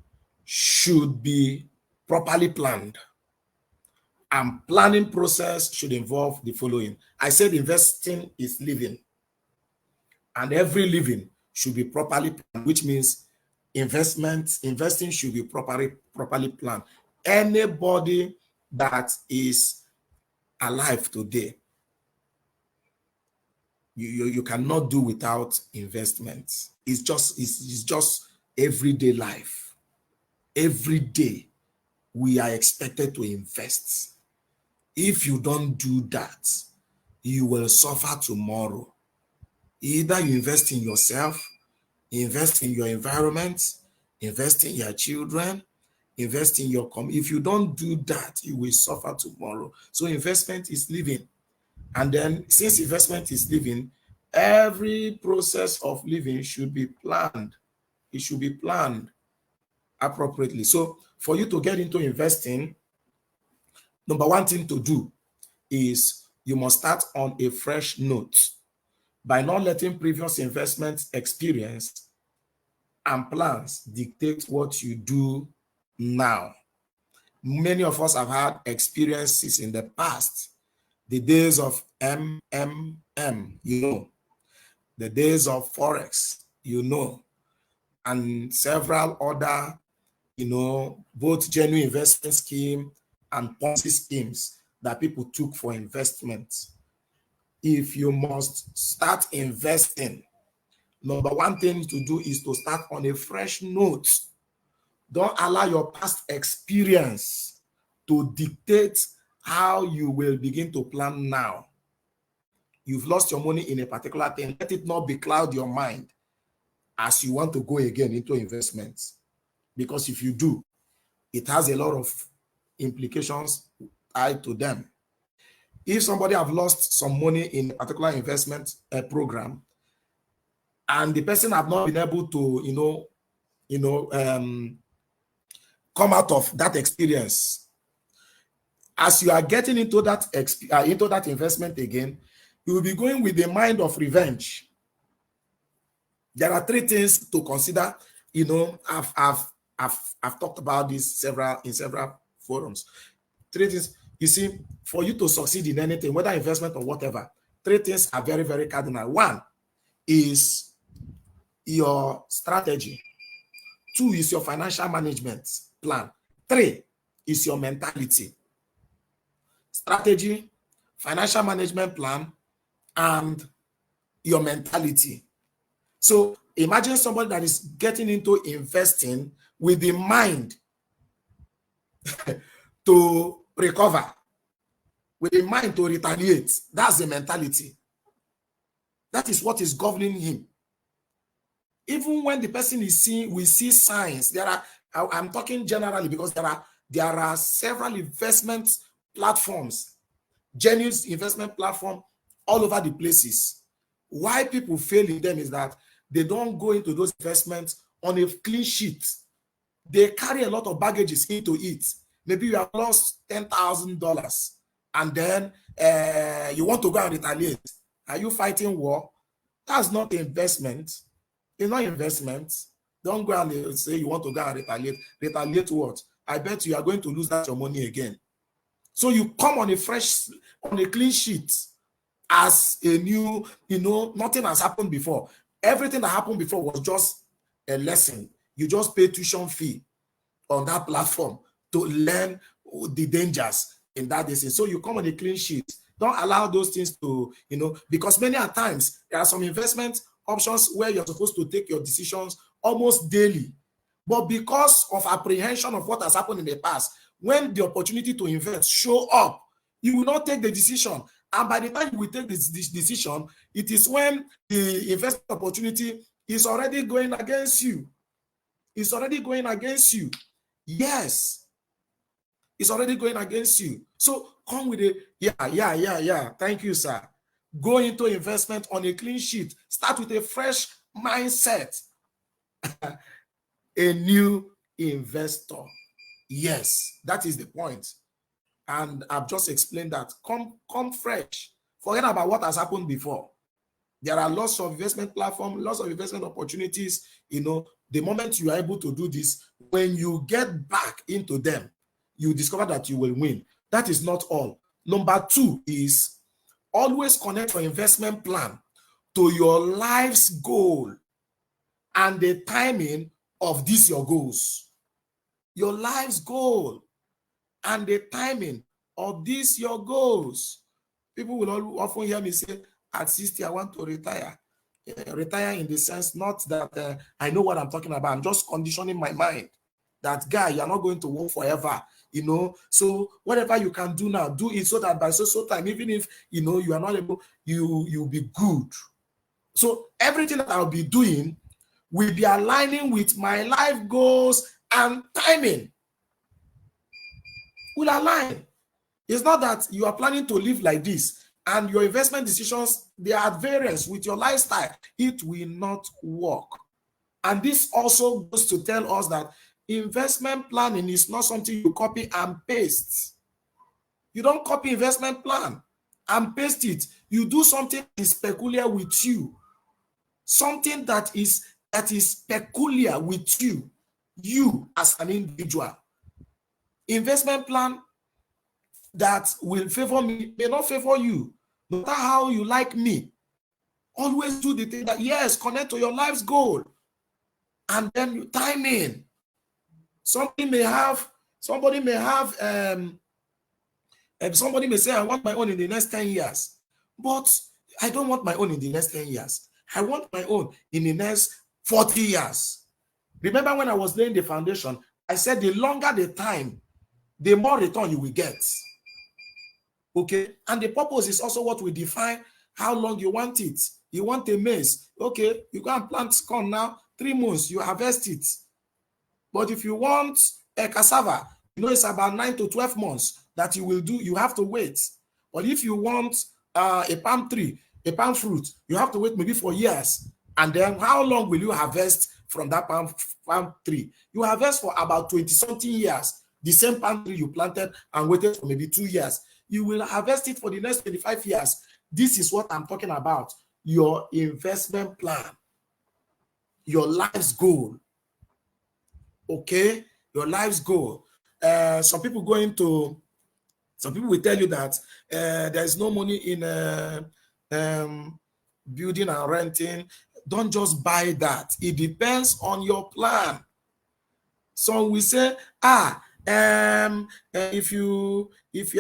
should be properly planned. And planning process should involve the following. I said investing is living, and every living should be properly planned, which means investing should be properly planned. Anybody that is alive today, you cannot do without investment. It's just everyday life. Every day we are expected to invest. If you don't do that, you will suffer tomorrow. Either you invest in yourself, invest in your environment, invest in your children, invest in your community. If you don't do that, you will suffer tomorrow. So investment is living. And then since investment is living, every process of living should be planned. It should be planned appropriately. So for you to get into investing, number one thing to do is you must start on a fresh note by not letting previous investment experience and plans dictate what you do now. Many of us have had experiences in the past, the days of MMM, the days of Forex, and several other, both genuine investment scheme and policy schemes that people took for investment. If you must start investing, number one thing to do is to start on a fresh note. Don't allow your past experience to dictate how you will begin to plan now. You've lost your money in a particular thing. Let it not becloud your mind as you want to go again into investments. Because if you do, it has a lot of implications tied to them. If somebody have lost some money in a particular investment program, and the person have not been able to, come out of that experience, as you are getting into that investment again, you will be going with the mind of revenge. There are three things to consider. I've talked about this in several forums. Three things. You see, for you to succeed in anything, whether investment or whatever, three things are very, very cardinal. One is your strategy. Two is your financial management plan. Three is your mentality. Strategy, financial management plan, and your mentality. So imagine somebody that is getting into investing with the mind to recover, with the mind to retaliate. That's the mentality. That is what is governing him. Even when the person is seeing, we see signs. I'm talking generally because there are several investment platforms, genuine investment platform all over the places. Why people fail in them is that they don't go into those investments on a clean sheet. They carry a lot of baggages into it. Maybe you have lost $10,000 and then you want to go and retaliate. Are you fighting war? That's not investment. It's not investment. Don't go and say you want to go and retaliate. Retaliate what? I bet you are going to lose that your money again. So you come on a clean sheet as a new, nothing has happened before. Everything that happened before was just a lesson. You just pay tuition fee on that platform to learn the dangers in that decision. So you come on a clean sheet. Don't allow those things to, because many times there are some investment options where you're supposed to take your decisions almost daily. But because of apprehension of what has happened in the past, when the opportunity to invest show up, you will not take the decision. And by the time you will take this decision, it is when the investment opportunity is already going against you. It's already going against you. Yes. It's already going against you. So come with yeah. Thank you, sir. Go into investment on a clean sheet. Start with a fresh mindset. A new investor. Yes, that is the point. And I've just explained that. Come fresh. Forget about what has happened before. There are lots of investment platforms, lots of investment opportunities. The moment you are able to do this, when you get back into them, you discover that you will win. That is not all. Number two is always connect your investment plan to your life's goal and the timing of these your goals. Your life's goal and the timing of these your goals. People will often hear me say, at 60, I want to retire. Retire in the sense, not that I know what I'm talking about. I'm just conditioning my mind that, guy, you're not going to work forever. So whatever you can do now, do it so that by so time, even if you are not able, you'll be good. So everything that I'll be doing will be aligning with my life goals and timing. Will align. It's not that you are planning to live like this and your investment decisions, they are at variance with your lifestyle. It will not work. And this also goes to tell us that investment planning is not something you copy and paste. You don't copy investment plan and paste it. You do something that is peculiar with you. Something that is that is peculiar with you as an individual. Investment plan that will favor me may not favor you, no matter how you like me. Always do the thing that, yes, connect to your life's goal. And then you time in. Somebody may say, I want my own in the next 10 years. But I don't want my own in the next 10 years. I want my own in the next 40 years. Remember when I was laying the foundation, I said the longer the time, the more return you will get. Okay? And the purpose is also what we define how long you want it. You want a maize. Okay, you go and plant corn now, 3 months, you harvest it. But if you want a cassava, it's about 9 to 12 months that you will do, you have to wait. But if you want a palm tree, a palm fruit, you have to wait maybe for years. And then how long will you harvest from that palm tree? You harvest for about 20-something years. The same palm tree you planted and waited for maybe 2 years. You will harvest it for the next 25 years. This is what I'm talking about. Your investment plan. Your life's goal. Okay? Your life's goal. Some people will tell you that there is no money in building and renting. Don't just buy that. It depends on your plan. Some will say, if you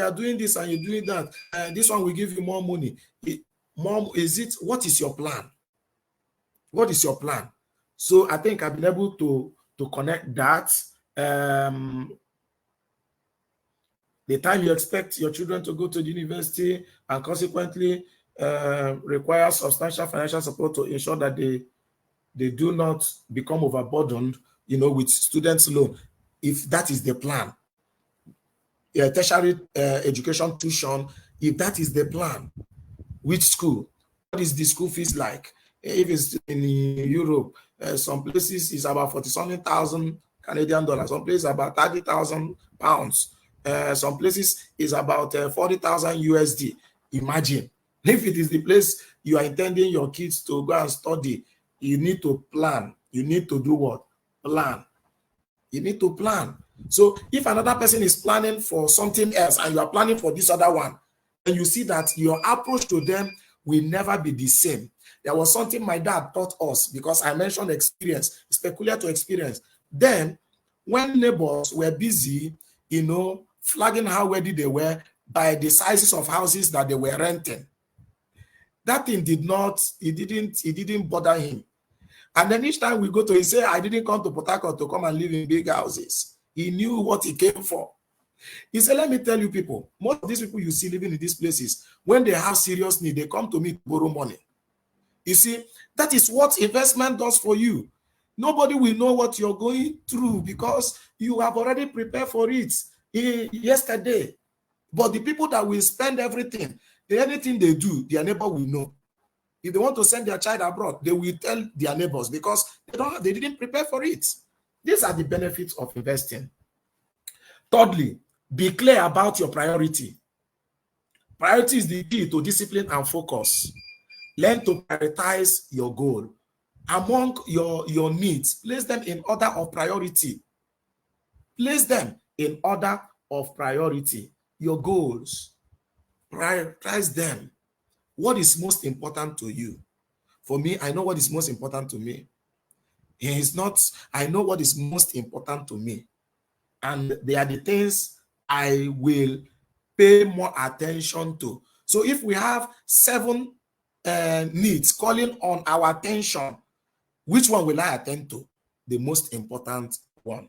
are doing this and you're doing that, this one will give you more money. What is your plan? What is your plan? So I think I've been able to connect that. The time you expect your children to go to the university and consequently require substantial financial support to ensure that they do not become overburdened, with students' loan. If that is the plan, tertiary education tuition, if that is the plan, which school? What is the school fees like? If it's in Europe, some places is about 40-something thousand Canadian dollars. Some places about 30,000 pounds. Some places is about 40,000 USD. Imagine if it is the place you are intending your kids to go and study, you need to plan. You need to do what? Plan. You need to plan. So if another person is planning for something else and you are planning for this other one, and you see that your approach to them will never be the same. There was something my dad taught us, because I mentioned experience. It's peculiar to experience. Then, when neighbors were busy, flagging how ready they were by the sizes of houses that they were renting, that thing didn't bother him. And then each time we go to, he said, I didn't come to Port Harcourt to come and live in big houses. He knew what he came for. He said, let me tell you people, most of these people you see living in these places, when they have serious need, they come to me to borrow money. You see, that is what investment does for you. Nobody will know what you're going through because you have already prepared for it yesterday. But the people that will spend everything, anything they do, their neighbor will know. If they want to send their child abroad, they will tell their neighbors because they didn't prepare for it. These are the benefits of investing. Thirdly, be clear about your priority. Priority is the key to discipline and focus. Learn to prioritize your goal. Among your needs, place them in order of priority. Place them in order of priority. Your goals, prioritize them. What is most important to you? For me, I know what is most important to me. I know what is most important to me. And they are the things I will pay more attention to. So if we have 7 needs calling on our attention, which one will I attend to? The most important one.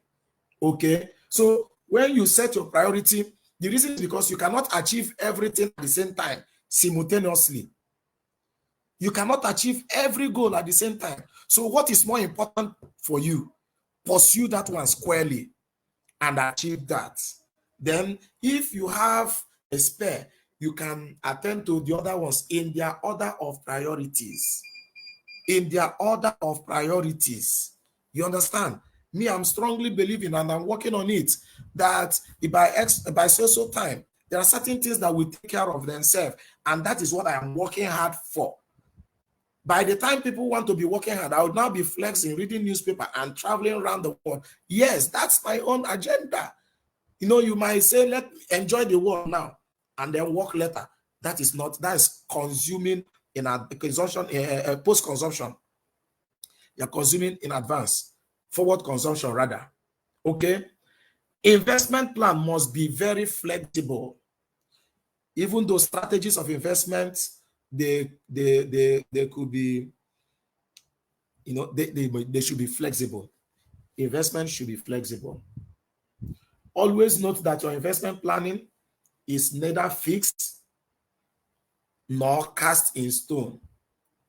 Okay? So when you set your priority, the reason is because you cannot achieve everything at the same time, simultaneously. You cannot achieve every goal at the same time. So what is more important for you? Pursue that one squarely and achieve that. Then if you have a spare, you can attend to the other ones in their order of priorities. In their order of priorities. You understand? Me, I'm strongly believing, and I'm working on it, that by so time, there are certain things that will take care of themselves, and that is what I am working hard for. By the time people want to be working hard, I would now be flexing, reading newspaper and traveling around the world. Yes, that's my own agenda. You know, you might say, let me enjoy the world now and then work later. That is not, that is consuming in a consumption, post-consumption. You're consuming in advance, forward consumption rather. Okay. Investment plan must be very flexible. Even though strategies of investment, they could be, you know, they should be flexible. Investment should be flexible. Always note that your investment planning is neither fixed nor cast in stone.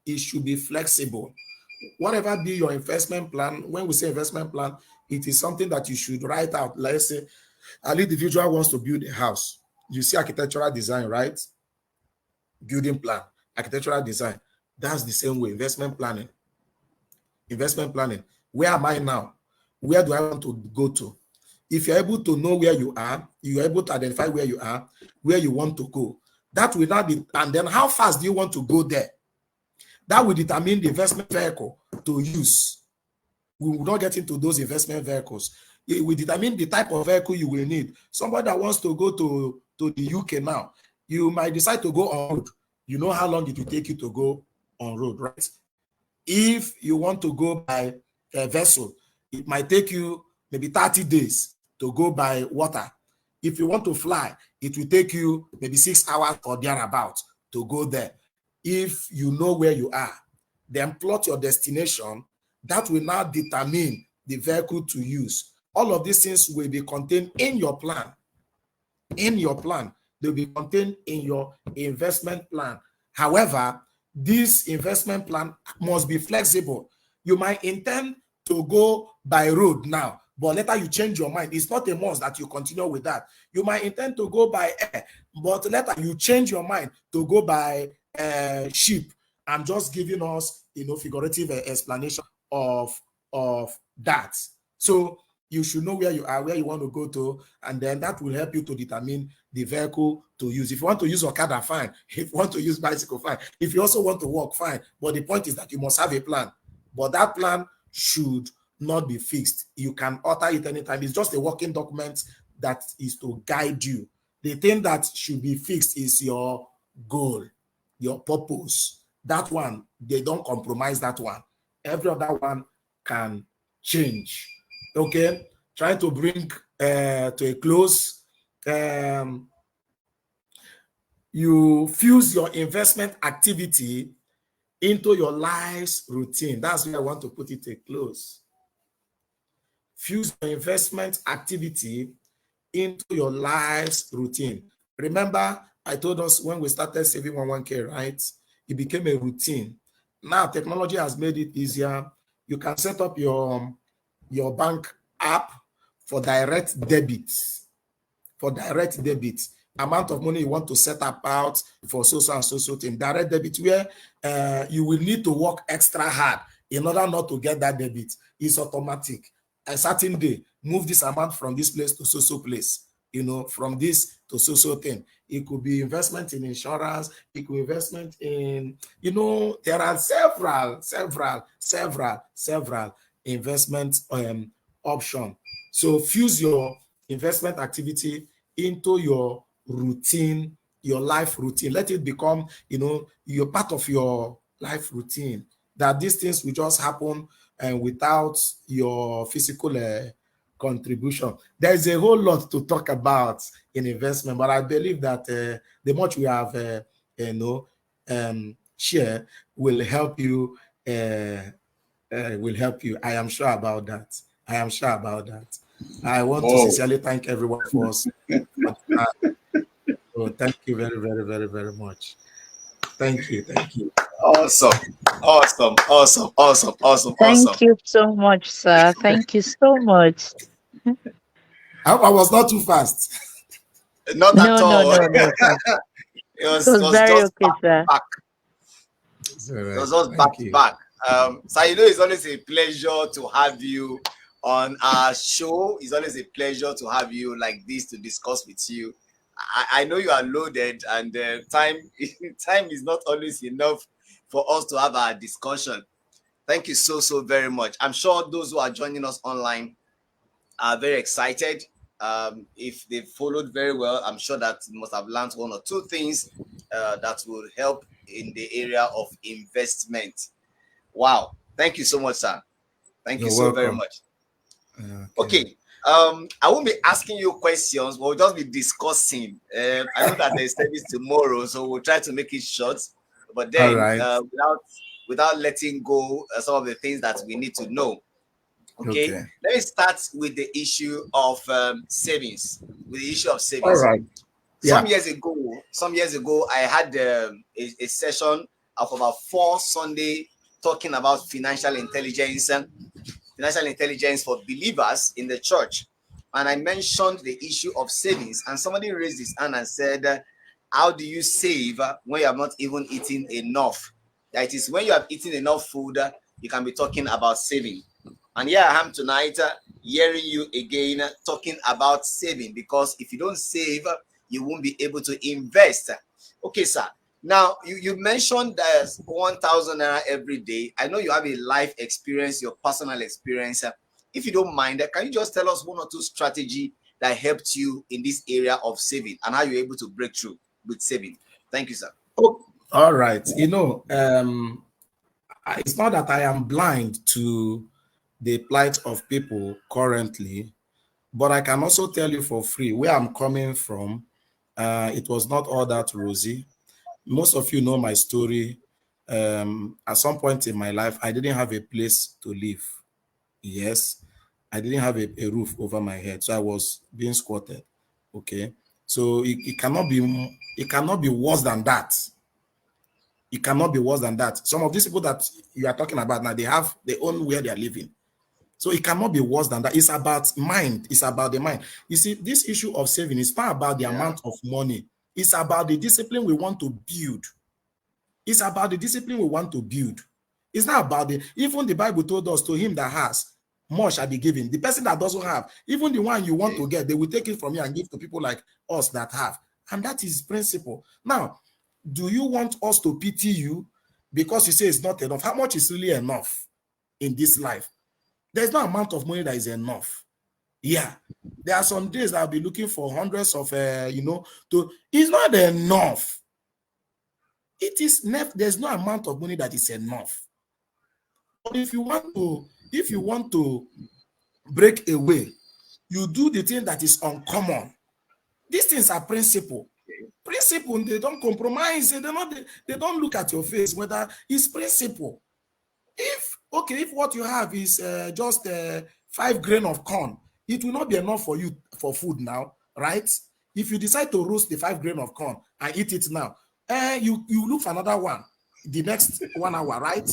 It should be flexible. Whatever be your investment plan, when we say investment plan, it is something that you should write out. Let's say an individual wants to build a house. You see architectural design, right? Building plan, architectural design. That's the same way. Investment planning. Investment planning. Where am I now? Where do I want to go to? If you're able to know where you are, you're able to identify where you are, where you want to go. That will not be, and then how fast do you want to go there? That will determine the investment vehicle to use. We will not get into those investment vehicles. It will determine the type of vehicle you will need. Somebody that wants to go to the UK now, you might decide to go on road. You know how long it will take you to go on road, right? If you want to go by a vessel, it might take you maybe 30 days to go by water. If you want to fly, it will take you maybe 6 hours or thereabout to go there. If you know where you are, then plot your destination. That will now determine the vehicle to use. All of these things will be contained in your plan. In your plan, they'll be contained in your investment plan. However, this investment plan must be flexible. You might intend to go by road now, but later you change your mind. It's not a must that you continue with that. You might intend to go by air, but later you change your mind to go by ship. I'm just giving us, you know, figurative explanation of that. So you should know where you are, where you want to go to, and then that will help you to determine the vehicle to use. If you want to use Okada, fine. If you want to use bicycle, fine. If you also want to walk, fine. But the point is that you must have a plan. But that plan should not be fixed. You can alter it anytime. It's just a working document that is to guide you. The thing that should be fixed is your goal, your purpose. That one, they don't compromise that one. Every other one can change. Okay, trying to bring to a close. You fuse your investment activity into your life's routine. That's where I want to put it a close. Fuse your investment activity into your life's routine. Remember, I told us when we started saving 11K, right? It became a routine. Now technology has made it easier. You can set up your bank app for direct debits. For direct debit, amount of money you want to set up out for so and so thing. Direct debit where you will need to work extra hard in order not to get that debit. It's automatic. A certain day, move this amount from this place to so place. You know, from this to so thing. It could be investment in insurance. It could be investment in, you know, there are several investment options. So fuse your investment activity into your routine, your life routine. Let it become, you know, you're part of your life routine. That these things will just happen and without your physical contribution. There's a whole lot to talk about in investment, but I believe that the much we have, share will help you. Will help you. I am sure about that. I am sure about that. I want to sincerely thank everyone for us. So thank you very much. Thank you. Awesome. Thank you so much, sir. Thank you so much. I hope I was not too fast. Not No, at all. no, sir. It was very just okay, sir. back. It was just back to back. So you know, it's always a pleasure to have you on our show. It's always a pleasure to have you like this to discuss with you. I know you are loaded, and time is not always enough for us to have our discussion. Thank you so very much. I'm sure those who are joining us online are very excited. If they followed very well, I'm sure that you must have learned one or two things that will help in the area of investment. Wow. Thank you so much, sir. Thank you so very much. Okay. I won't be asking you questions. We'll just be discussing. I know that there's service tomorrow, so we'll try to make it short. But then, without letting go some of the things that we need to know. Okay. Let me start with the issue of savings. With the issue of savings. All right. Some years ago, I had a session of about 4 Sundays talking about financial intelligence for believers in the church. And I mentioned the issue of savings, and somebody raised his hand and said, how do you save when you have not even eaten enough? That is, when you have eaten enough food, you can be talking about saving. And here I am tonight, hearing you again, talking about saving, because if you don't save, you won't be able to invest. Okay, sir. Now, you mentioned there's 1,000 naira every day. I know you have a life experience, your personal experience. If you don't mind, can you just tell us one or two strategies that helped you in this area of saving and how you're able to break through with saving? Thank you, sir. Oh, all right. You know, it's not that I am blind to the plight of people currently, but I can also tell you for free where I'm coming from. It was not all that rosy. Most of you know my story. At some point in my life, I didn't have a place to live. Yes, I didn't have a roof over my head, so I was being squatted. Okay, so it cannot be worse than that. It cannot be worse than that. Some of these people that you are talking about now, they own where they are living. So it cannot be worse than that. It's about mind. It's about the mind. You see, this issue of saving is not about the amount of money. It's about the discipline we want to build. It's about the discipline we want to build. It's not about even the Bible told us, to him that has, more shall be given. The person that doesn't have, even the one you want to get, they will take it from you and give to people like us that have. And that is principle. Now, do you want us to pity you because you say it's not enough? How much is really enough in this life? There's no amount of money that is enough. Yeah, there are some days I'll be looking for hundreds of, it's not enough. There's no amount of money that is enough. But if you want to break away, you do the thing that is uncommon. These things are principle. Principle, they don't compromise. They don't look at your face whether it's principle. If what you have is just 5 grains of corn, it will not be enough for you for food now, right? If you decide to roast the 5 grains of corn and eat it now, you look for another one the next 1 hour, right?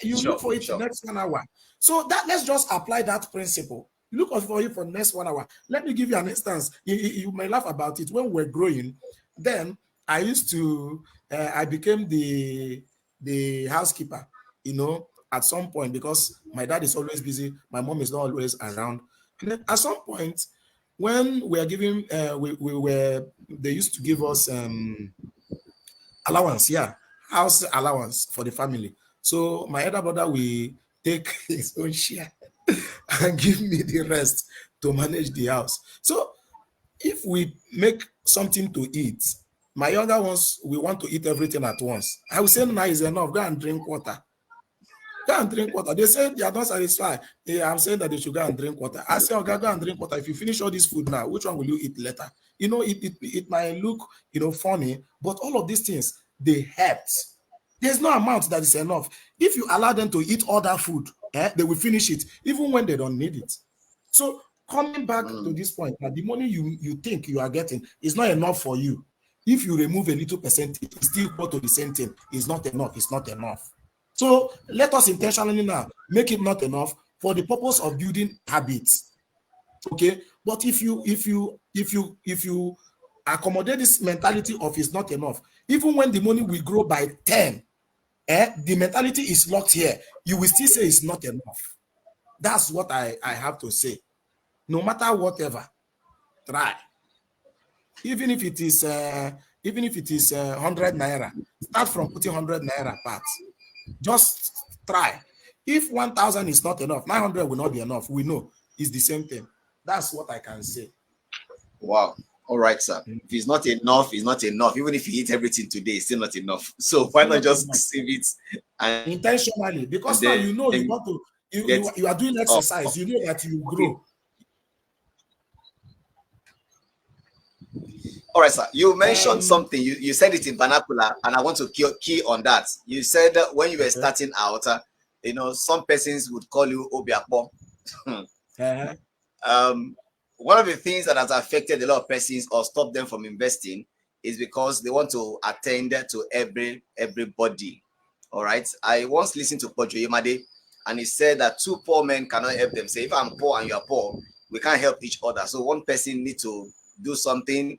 You look for it the next 1 hour. So let's just apply that principle. You look for it for the next 1 hour. Let me give you an instance. You may laugh about it. When we were growing, then I became the housekeeper, at some point, because my dad is always busy, my mom is not always around. And then at some point, when we are giving, they used to give us allowance, house allowance for the family. So my elder brother will take his own share and give me the rest to manage the house. So if we make something to eat, my younger ones, we want to eat everything at once. I will say, no, is enough. Go and drink water. Go and drink water. They say they are not satisfied. I'm saying that they should go and drink water. I say, okay, go and drink water. If you finish all this food now, which one will you eat later? It might look, funny, but all of these things, they help. There's no amount that is enough. If you allow them to eat all that food, they will finish it, even when they don't need it. So coming back to this point, that the money you think you are getting is not enough for you. If you remove a little percentage, it's still equal to the same thing. It's not enough. It's not enough. So let us intentionally now make it not enough for the purpose of building habits. Okay, but if you accommodate this mentality of it's not enough, even when the money will grow by 10, the mentality is locked here. You will still say it's not enough. That's what I have to say. No matter whatever, try. Even if it is 100 naira, start from putting 100 naira parts. Just try. If 1,000 is not enough, 900 will not be enough. We know it's the same thing. That's what I can say. Wow. All right, sir. If it's not enough, it's not enough. Even if you eat everything today, it's still not enough. So why not just save it and intentionally? Because now you know you want to. You are doing exercise. You know that you grow. All right, sir. You mentioned something. You said it in vernacular, and I want to key on that. You said that when you were starting out, some persons would call you Obiakpo. One of the things that has affected a lot of persons or stopped them from investing is because they want to attend to everybody. All right. I once listened to Pojo Yemade, and he said that two poor men cannot help them. Say, if I'm poor and you're poor, we can't help each other. So one person needs to do something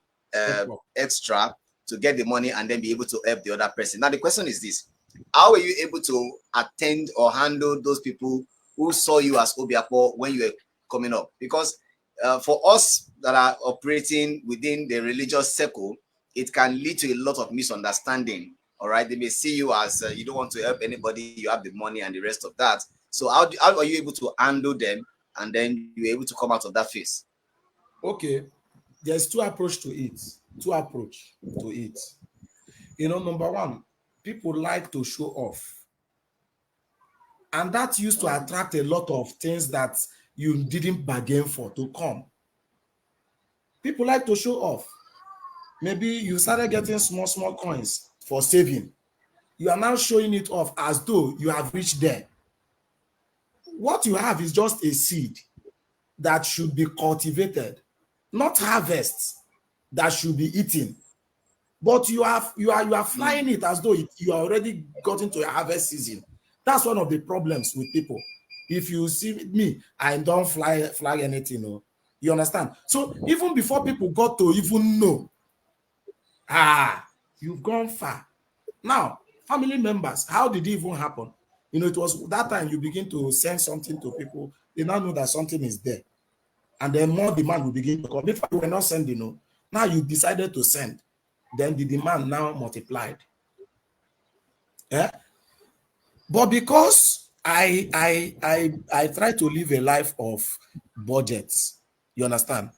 extra to get the money and then be able to help the other person. Now the question is this: how were you able to attend or handle those people who saw you as Obiakpo when you were coming up? Because for us that are operating within the religious circle, it can lead to a lot of misunderstanding. All right, they may see you as you don't want to help anybody, you have the money and the rest of that. So how are you able to handle them and then you're able to come out of that phase? Okay, there's two approaches to it. Number one, people like to show off. And that used to attract a lot of things that you didn't bargain for to come. People like to show off. Maybe you started getting small coins for saving. You are now showing it off as though you have reached there. What you have is just a seed that should be cultivated, not harvest that should be eaten. But you are flying it as though you are already got into a harvest season. That's one of the problems with people. If you see me, I don't fly anything. No. You understand? So even before people got to even know, you've gone far. Now, family members, how did it even happen? It was that time you begin to send something to people. They now know that something is there. And then more demand will begin to come. Before you were not sending, now you decided to send. Then the demand now multiplied. Yeah? But because I try to live a life of budgets, you understand?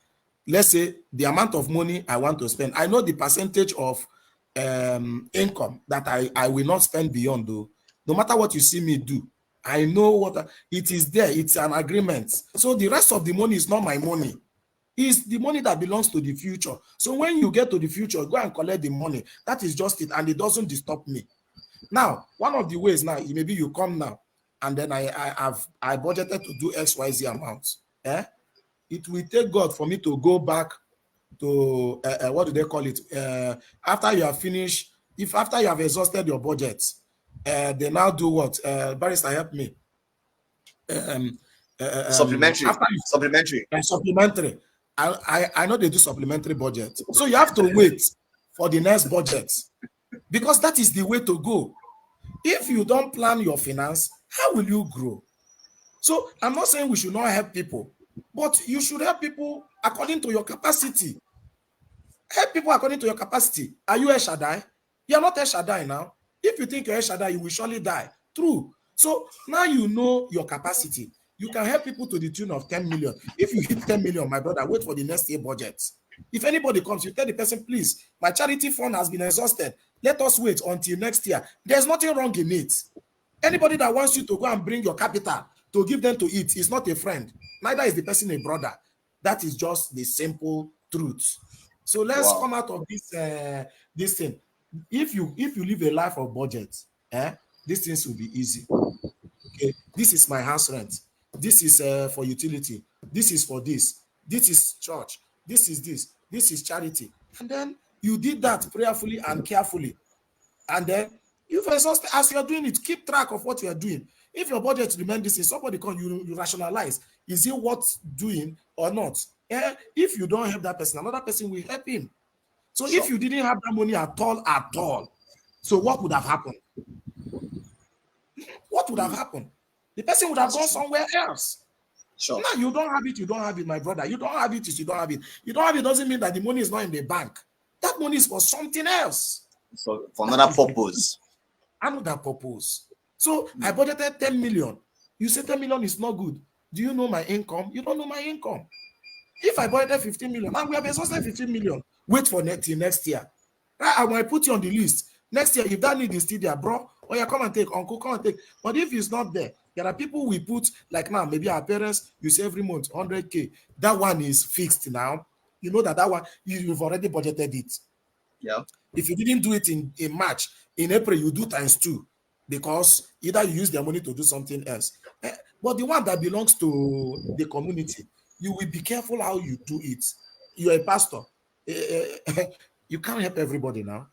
Let's say the amount of money I want to spend, I know the percentage of income that I will not spend beyond, though. No matter what you see me do, I know what it is there. It's an agreement. So the rest of the money is not my money. It's the money that belongs to the future. So when you get to the future, go and collect the money. That is just it, and it doesn't disturb me. Now, one of the ways now, maybe you come now, and then I budgeted to do XYZ amounts. It will take God for me to go back to what do they call it? After you have finished, after you have exhausted your budget, they now do what? Barrister, help me. Supplementary. Supplementary. I know they do supplementary budget. So you have to wait for the next budget because that is the way to go. If you don't plan your finance, how will you grow? So I'm not saying we should not help people, but you should help people according to your capacity. Help people according to your capacity. Are you El Shaddai? You are not El Shaddai now. If you think you're El Shaddai, you will surely die. True. So now you know your capacity. You can help people to the tune of 10 million. If you hit 10 million, my brother, wait for the next year budget. If anybody comes, you tell the person, please, my charity fund has been exhausted. Let us wait until next year. There's nothing wrong in it. Anybody that wants you to go and bring your capital to give them to eat is not a friend. Neither is the person a brother. That is just the simple truth. So let's come out of this thing. If you live a life of budget, these things will be easy. Okay, this is my house rent. This is for utility. This is for this. This is church. This is this. This is charity. And then you did that prayerfully and carefully. And then you've exhausted, as you're doing it, keep track of what you are doing. If your budget remains this, somebody comes, you rationalize. Is it worth doing or not? If you don't help that person, another person will help him. So if you didn't have that money at all, so what would have happened? What would have happened? The person would have gone somewhere else. Now you don't have it, my brother. You don't have it, you don't have it. You don't have it doesn't mean that the money is not in the bank. That money is for something else. So for another purpose. Another purpose. So I budgeted 10 million. You say 10 million is not good. Do you know my income? You don't know my income. If I budgeted 15 million, and we have exhausted 15 million, wait for next year. Right? I might put you on the list. Next year, if that need is still there, bro, or you come and take, uncle, come and take. But if it's not there, there are people we put, like now, maybe our parents, you say every month, 100K. That one is fixed now. You know that one, you've already budgeted it. Yeah. If you didn't do it in March, in April, you do ×2 because either you use their money to do something else. But the one that belongs to the community, you will be careful how you do it. You're a pastor. You can't help everybody now.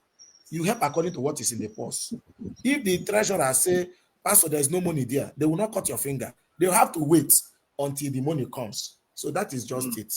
You help according to what is in the purse. If the treasurer say, Pastor, there's no money there, they will not cut your finger. They'll have to wait until the money comes. So that is just it.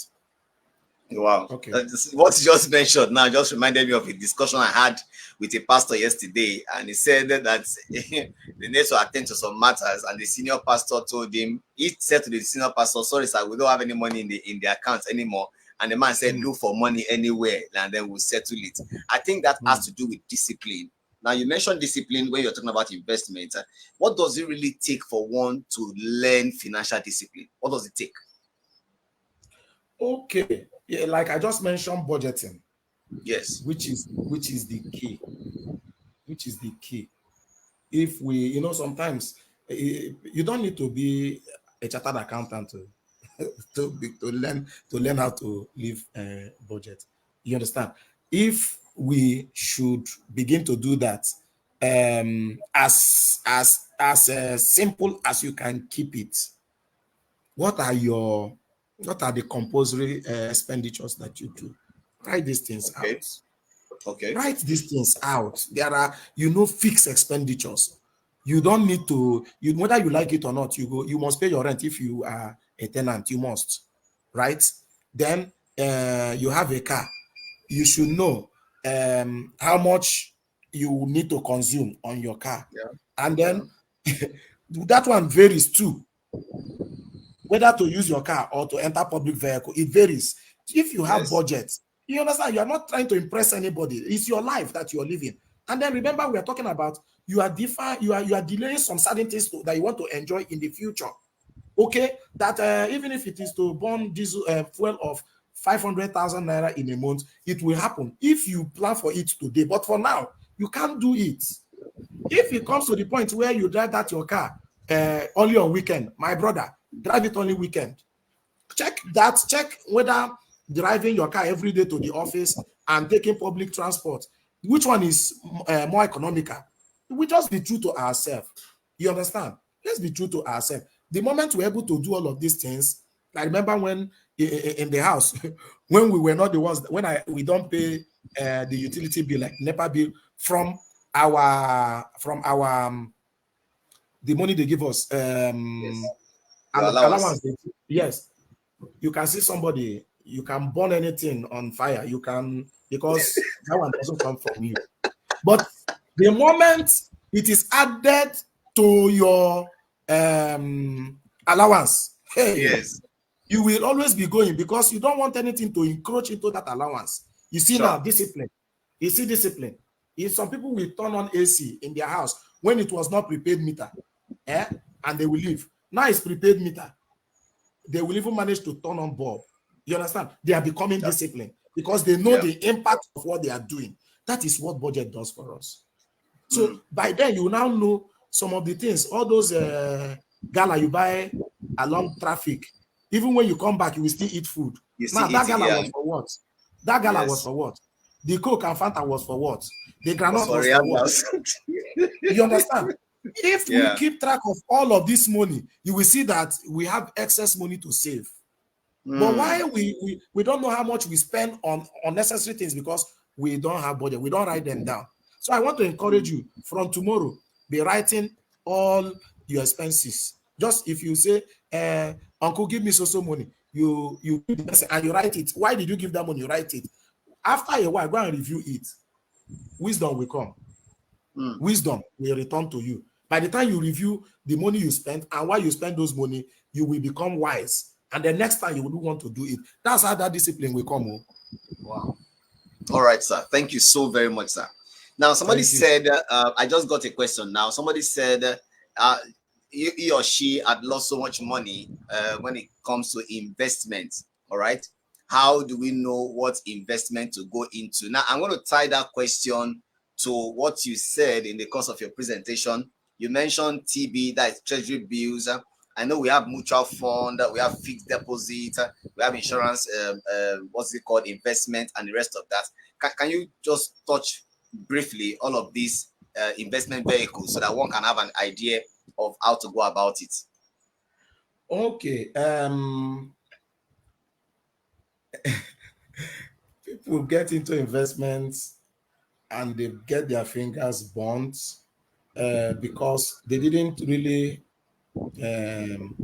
Wow. Okay. What you just mentioned now just reminded me of a discussion I had with a pastor yesterday, and he said that they need to attend to some matters, and the senior pastor told him, he said to the senior pastor, sorry sir, we don't have any money in the accounts anymore. And the man said, look for money anywhere and then we'll settle it. I think that has to do with discipline. Now, you mentioned discipline when you're talking about investment. What does it really take for one to learn financial discipline? What does it take? Okay. Yeah, like I just mentioned, budgeting. Yes. Which is the key. Which is the key. If we, sometimes you don't need to be a chartered accountant to learn how to live a budget. You understand? If we should begin to do that, as simple as you can keep it, what are the compulsory expenditures that you do? Write these things out. Okay. Write these things out. There are, fixed expenditures. You don't need to, whether you like it or not, you must pay your rent. If you are a tenant, you must, right? Then you have a car. You should know how much you need to consume on your car. Yeah. And then that one varies too. Whether to use your car or to enter public vehicle, it varies. If you have budget, you understand, you are not trying to impress anybody. It's your life that you're living. And then remember, we are talking about you are delaying some certain things that you want to enjoy in the future. Okay, that even if it is to burn diesel fuel of 500,000 naira in a month, it will happen if you plan for it today. But for now, you can't do it. If it comes to the point where you drive that your car only on weekend, my brother, drive it only weekend. Check whether driving your car every day to the office and taking public transport, which one is more economical. We just be true to ourselves. You understand? Let's be true to ourselves. The moment we're able to do all of these things, I remember when in the house, when we were not the ones, we don't pay the utility bill, like NEPA bill, from our the money they give us, allowance. Yes, you can see somebody, you can burn anything on fire, you can, because that one doesn't come from you. But the moment it is added to your allowance, you will always be going, because you don't want anything to encroach into that allowance. You see now, discipline. You see discipline. If some people will turn on AC in their house when it was not prepaid meter, and they will leave. Now it's prepaid meter. They will even manage to turn on bulb. You understand? They are becoming disciplined because they know the impact of what they are doing. That is what budget does for us. So by then, you now know some of the things, all those gala you buy along traffic. Even when you come back, you will still eat food. Now, that gala was for what? That gala was for what? The Coke and Fanta was for what? The granite was for what? You understand? If we keep track of all of this money, you will see that we have excess money to save. But why we don't know how much we spend on unnecessary things, because we don't have budget. We don't write them down. So I want to encourage you, from tomorrow, be writing all your expenses. Just if you say, uncle, give me so money, you and you write it. Why did you give that money? You write it. After a while, go and review it. Wisdom will come. Wisdom will return to you. By the time you review the money you spent and why you spend those money, you will become wise. And the next time you will want to do it. That's how that discipline will come. Wow. All right, sir. Thank you so very much, sir. Now, somebody said, I just got a question now. Somebody said, he or she had lost so much money when it comes to investment. All right. How do we know what investment to go into? Now, I'm going to tie that question to what you said in the course of your presentation. You mentioned TB, that is treasury bills. I know we have mutual fund, we have fixed deposit, we have insurance, what's it called, investment, and the rest of that. Can you just touch briefly all of these investment vehicles so that one can have an idea of how to go about it? Okay. People get into investments and they get their fingers burnt because they didn't really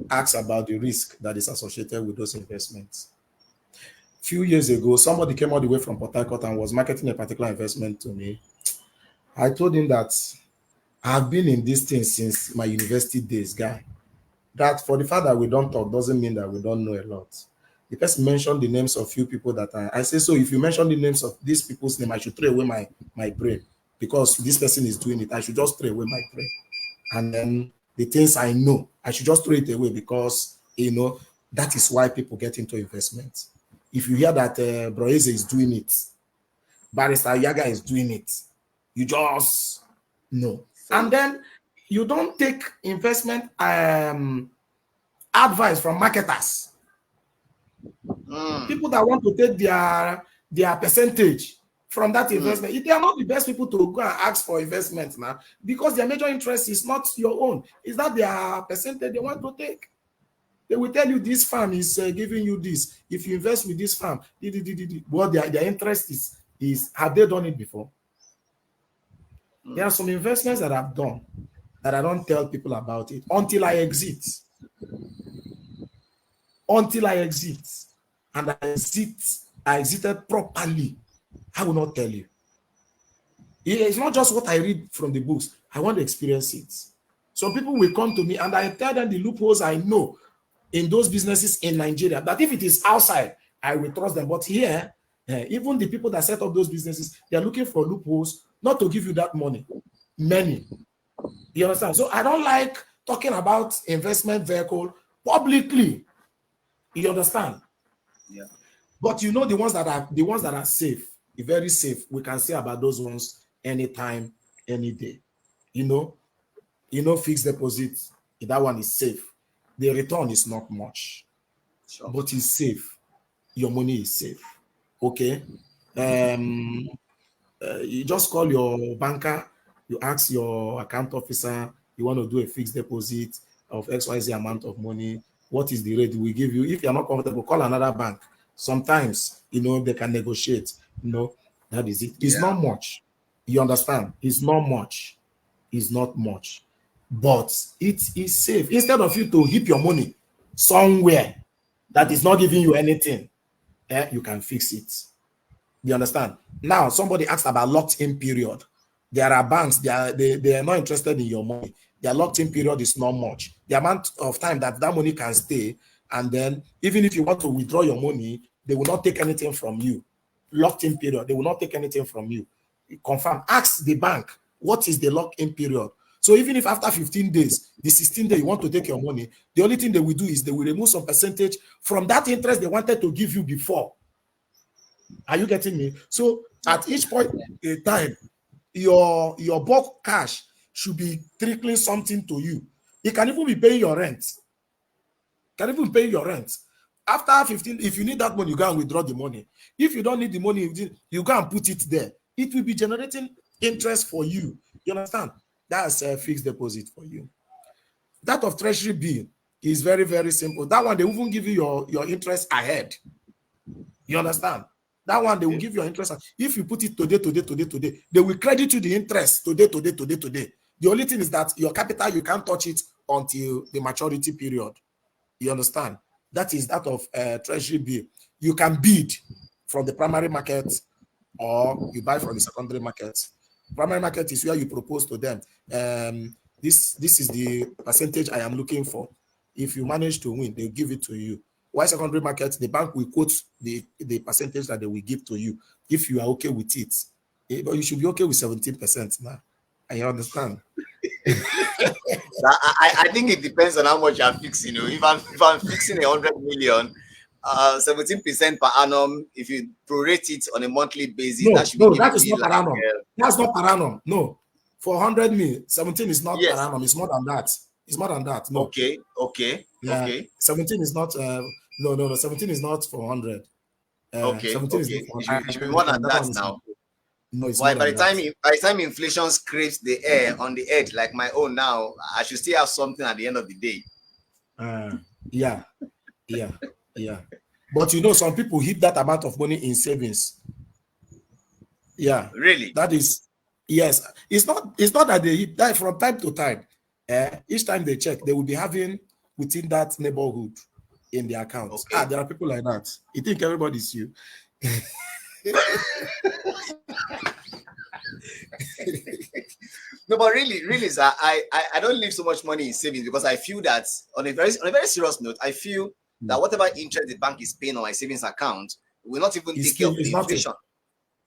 ask about the risk that is associated with those investments. Few years ago, somebody came all the way from Port Harcourt and was marketing a particular investment to me. I told him that I've been in this thing since my university days, guy. That for the fact that we don't talk doesn't mean that we don't know a lot. The person mentioned the names of few people that I say, so if you mention the names of these people's name, I should throw away my brain because this person is doing it. I should just throw away my brain. And then the things I know, I should just throw it away because, that is why people get into investments. If you hear that Broeze is doing it, Barrister Yaga is doing it, you just know. And then you don't take investment advice from marketers. People that want to take their percentage from that investment. They are not the best people to go and ask for investment now because their major interest is not your own. It's that their percentage they want to take. They will tell you this farm is giving you this. If you invest with this farm, what their interest is have they done it before? There are some investments that I've done that I don't tell people about it until I exit. Until I exit. And I exited properly. I will not tell you. It's not just what I read from the books. I want to experience it. Some people will come to me and I tell them the loopholes I know in those businesses in Nigeria. That if it is outside, I will trust them. But here, even the people that set up those businesses, they're looking for loopholes, not to give you that money. Many. You understand? So I don't like talking about investment vehicle publicly. You understand? Yeah. But the ones that are safe, very safe. We can say about those ones anytime, any day. Fixed deposit, that one is safe. The return is not much, sure, but it's safe. Your money is safe. Okay. You just call your banker, you ask your account officer, you want to do a fixed deposit of XYZ amount of money. What is the rate we give you? If you're not comfortable, call another bank. Sometimes, they can negotiate. That is it. It's not much. You understand? It's not much. It's not much. But it is safe. Instead of you to heap your money somewhere that is not giving you anything, you can fix it. You understand? Now, somebody asked about locked-in period. There are banks, they are not interested in your money. Their locked-in period is not much. The amount of time that money can stay, and then even if you want to withdraw your money, they will not take anything from you. Locked-in period, they will not take anything from you. Confirm. Ask the bank, what is the lock-in period? So even if after 15 days, the 16th day you want to take your money, the only thing they will do is they will remove some percentage from that interest they wanted to give you before. Are you getting me? So at each point in time, your bulk cash should be trickling something to you. It can even be paying your rent. After 15, if you need that money, you go and withdraw the money. If you don't need the money, you go and put it there. It will be generating interest for you. You understand? That's a fixed deposit for you. That of treasury bill is very, very simple. That one, they won't give you your interest ahead. You understand? That one, they will give you your interest. If you put it today, they will credit you the interest today. The only thing is that your capital, you can't touch it until the maturity period. You understand? That is that of treasury bill. You can bid from the primary market or you buy from the secondary market. Primary market is where you propose to them, this is the percentage I am looking for. If you manage to win, they'll give it to you. Why secondary market? The bank will quote the percentage that they will give to you if you are okay with it. But you should be okay with 17% now. I understand. I think it depends on how much you're fixing. You know, if I'm fixing 100 million, 17% per annum, if you prorate it on a monthly basis, that should be that giving is me not per like annum. That's not per annum. No, for 100 mil, 17 is not per annum. It's more than that. It's more than that. No. Okay. Yeah. 17 is not. No. 17 is not for 100. 17 is not for 100. It should be more than that now. No, it's more by than that. By the time inflation scrapes the air on the edge like my own now, I should still have something at the end of the day. Yeah. But you know, some people hit that amount of money in savings. Yeah. Really? That is, yes. It's not that they hit that from time to time. Each time they check, they will be having within that neighborhood in their accounts. Okay. There are people like that. You think everybody's you? No, but really, sir, I don't leave so much money in savings because I feel that on a very serious note, I feel that whatever interest the bank is paying on my savings account will not even take care of the inflation.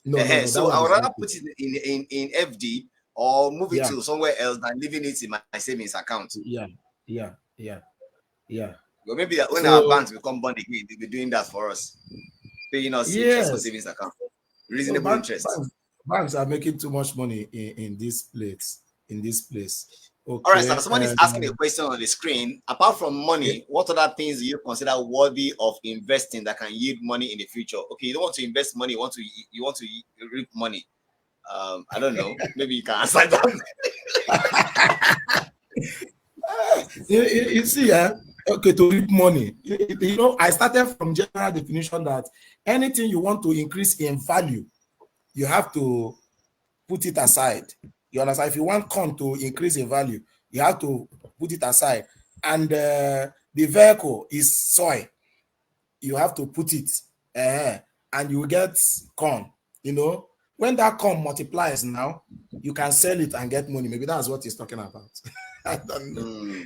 No, so I would rather put it in FD or move it to somewhere else than leaving it in my savings account. Yeah. Well, maybe that when our banks become bond again, they'll be doing that for us, paying us interest on savings account, reasonable interest. Banks are making too much money in this place. Okay. All right, so someone is asking a question on the screen. Apart from money, what other things do you consider worthy of investing that can yield money in the future? Okay, you don't want to invest money, you want to reap money. I don't know. Maybe you can answer that. You see, okay, to reap money. You know, I started from general definition that anything you want to increase in value, you have to put it aside. You understand? If you want corn to increase in value, you have to put it aside. And the vehicle is soy. You have to put it, and you get corn. You know, when that corn multiplies now, you can sell it and get money. Maybe that's what he's talking about. I don't know.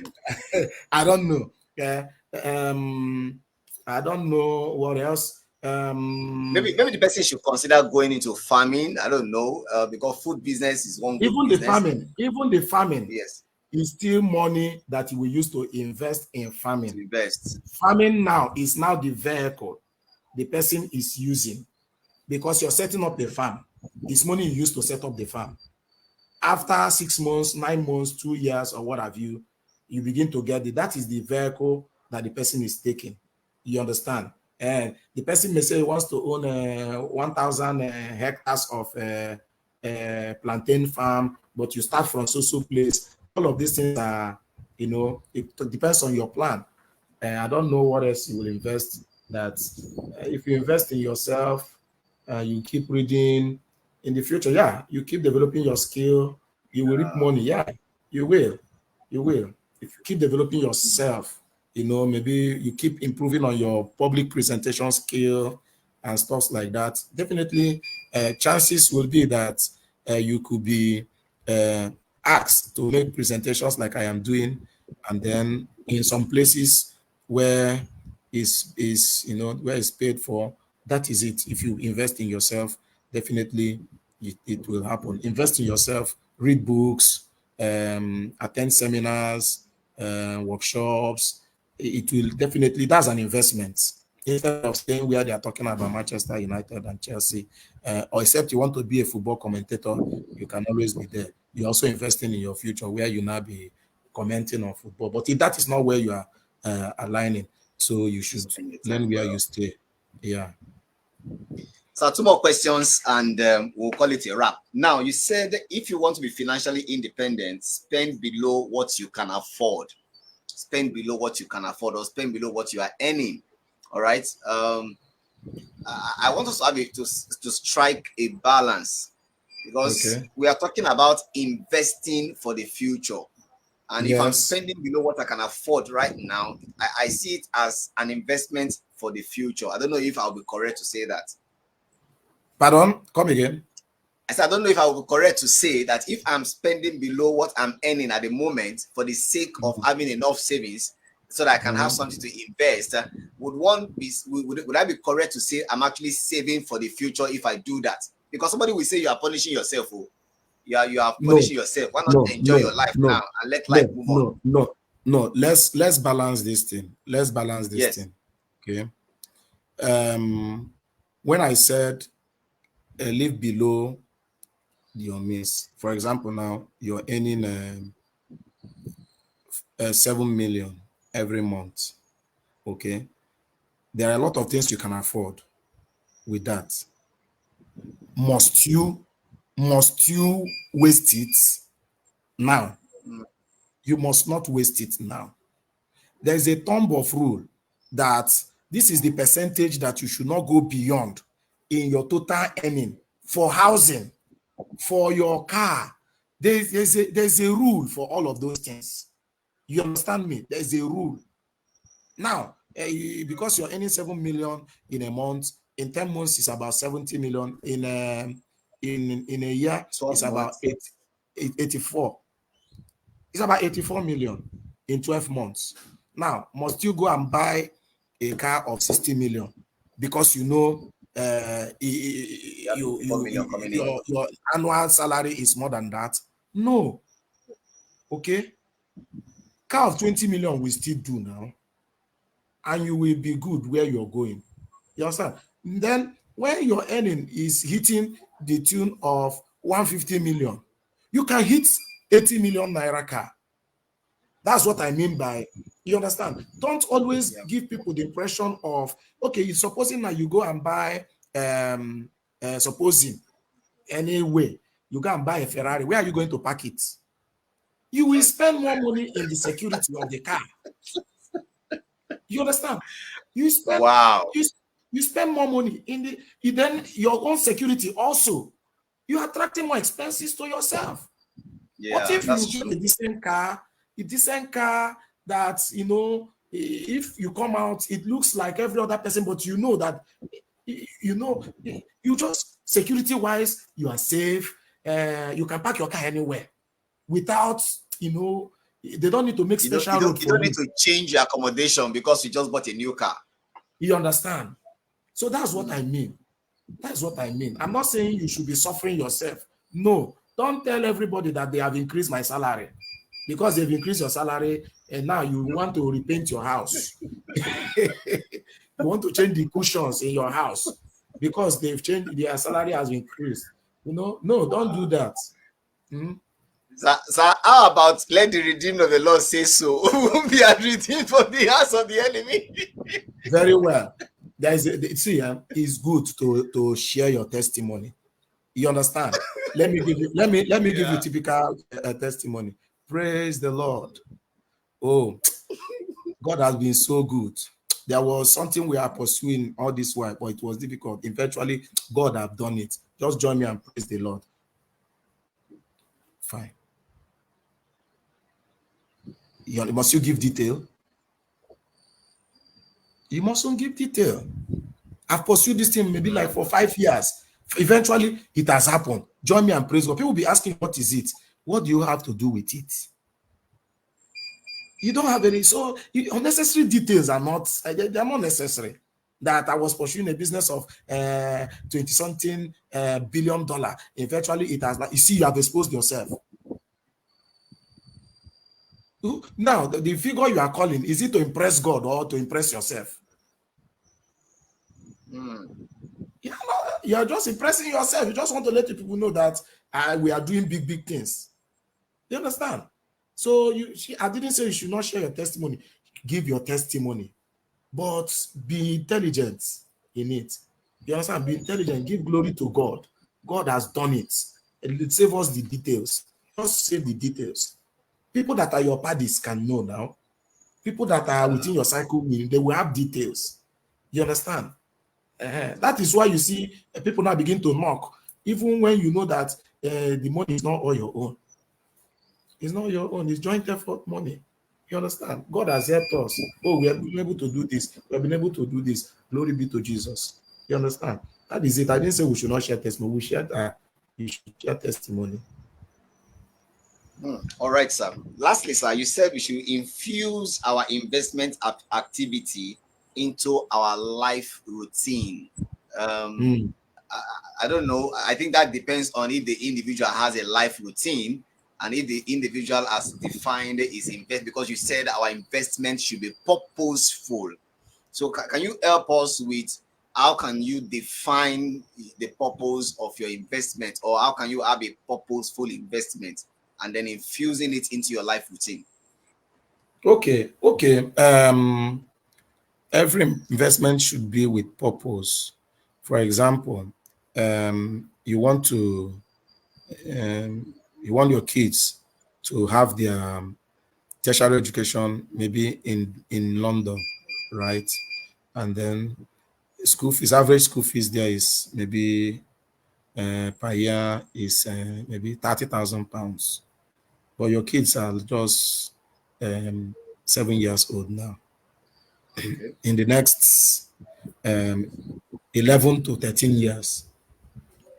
I don't know. Yeah. I don't know what else. Maybe the person should consider going into farming. I don't know, because food business is one good business. Even the farming, yes, is still money that you will use to invest in farming. To invest. Farming now is now the vehicle the person is using, because you're setting up the farm. It's money you use to set up the farm. After 6 months, 9 months, 2 years, or what have you, you begin to get it. That is the vehicle that the person is taking. You understand? And the person may say he wants to own 1,000 hectares of plantain farm, but you start from so place. All of these things are, you know, it depends on your plan. I don't know what else you will invest. That if you invest in yourself, you keep reading. In the future, you keep developing your skill, you will reap money. You will. If you keep developing yourself, you know, maybe you keep improving on your public presentation skill and stuff like that. Definitely, chances will be that you could be asked to make presentations like I am doing, and then in some places where is you know where it's paid for. That is it. If you invest in yourself, definitely it will happen. Invest in yourself, read books, attend seminars, workshops. It will definitely, that's an investment. Instead of staying where they are talking about Manchester United and Chelsea, or except you want to be a football commentator, you can always be there. You're also investing in your future where you now be commenting on football. But if that is not where you are aligning, so you should learn where you stay. Yeah. So 2 more questions and we'll call it a wrap. Now, you said if you want to be financially independent, spend below what you can afford. Spend below what you can afford, or spend below what you are earning. All right. I want us to have to strike a balance, because we are talking about investing for the future. And if I'm spending below what I can afford right now, I see it as an investment for the future. I don't know if I'll be correct to say that. Pardon? Come again. I said, I don't know if I will be correct to say that if I'm spending below what I'm earning at the moment for the sake of having enough savings so that I can have something to invest, would I be correct to say I'm actually saving for the future if I do that? Because somebody will say you are punishing yourself. You are punishing yourself. Why not enjoy your life now and let life move on? No. Let's balance this thing. Let's balance this thing. Okay. When I said live below your means, for example, now you're earning 7 million every month. Okay. There are a lot of things you can afford with that. Must you waste it now? You must not waste it now. There's a thumb of rule that this is the percentage that you should not go beyond in your total earning for housing, for your car. There's a rule for all of those things. You understand me? There's a rule. Now, because you're earning 7 million in a month, in 10 months it's about 70 million. In a year it's about 84. It's about 84 million in 12 months. Now, must you go and buy a car of 60 million because you know your annual salary is more than that? No. Okay. Car of 20 million will still do now, and you will be good where you're going. You understand? Then when your earning is hitting the tune of 150 million, you can hit 80 million naira car. That's what I mean by, you understand? Don't always give people the impression of, okay, supposing that you go and buy, supposing anyway, you go and buy a Ferrari, where are you going to park it? You will spend more money in the security of the car. You understand? You spend, you spend more money in then your own security also. You're attracting more expenses to yourself. What if you get a decent car that, you know, if you come out, it looks like every other person, but you know that, you just security-wise, you are safe. You can park your car anywhere without, they don't need to make special road for you. You don't need to change your accommodation because you just bought a new car. You understand? So that's what I mean. That's what I mean. I'm not saying you should be suffering yourself. No, don't tell everybody that they have increased my salary because they've increased your salary and now you want to repaint your house. You want to change the cushions in your house because they've changed, their salary has increased. No, don't do that. So how about let the redeemed of the Lord say so? We won't be redeemed from the house of the enemy. Very well. It's good to share your testimony. You understand? Let me give you a typical testimony. Praise the Lord. Oh, God has been so good. There was something we are pursuing all this while, but it was difficult. Eventually, God have done it. Just join me and praise the Lord. Fine. Must you give detail? You mustn't give detail. I've pursued this thing maybe like for 5 years. Eventually, it has happened. Join me and praise God. People will be asking, what is it? What do you have to do with it? You don't have any. So unnecessary details are not, they're not necessary. That I was pursuing a business of 20-something $1 billion. Eventually, it has, you see, you have exposed yourself. Now, the figure you are calling, is it to impress God or to impress yourself? You're just impressing yourself. You just want to let the people know that we are doing big things. You understand? So I didn't say you should not share your testimony. Give your testimony, but be intelligent in it. You understand? Be intelligent. Give glory to God. God has done it. Save us the details. Just save the details. People that are your parties can know now. People that are within your cycle, they will have details. You understand? That is why you see people now begin to knock, even when you know that the money is not all your own. It's not your own. It's joint effort money. You understand? God has helped us. Oh, we have been able to do this. We have been able to do this. Glory be to Jesus. You understand? That is it. I didn't say we should not share testimony. We shared. You should share testimony. All right, sir. Lastly, sir, you said we should infuse our investment activity into our life routine. I don't know. I think that depends on if the individual has a life routine and if the individual has defined his investment, because you said our investment should be purposeful. So can you help us with how can you define the purpose of your investment, or how can you have a purposeful investment and then infusing it into your life routine? Okay. Every investment should be with purpose. For example, you want your kids to have their tertiary education maybe in London, right? And then average school fees there is maybe per year is maybe £30,000. But your kids are just 7 years old now. Okay. In the next 11 to 13 years,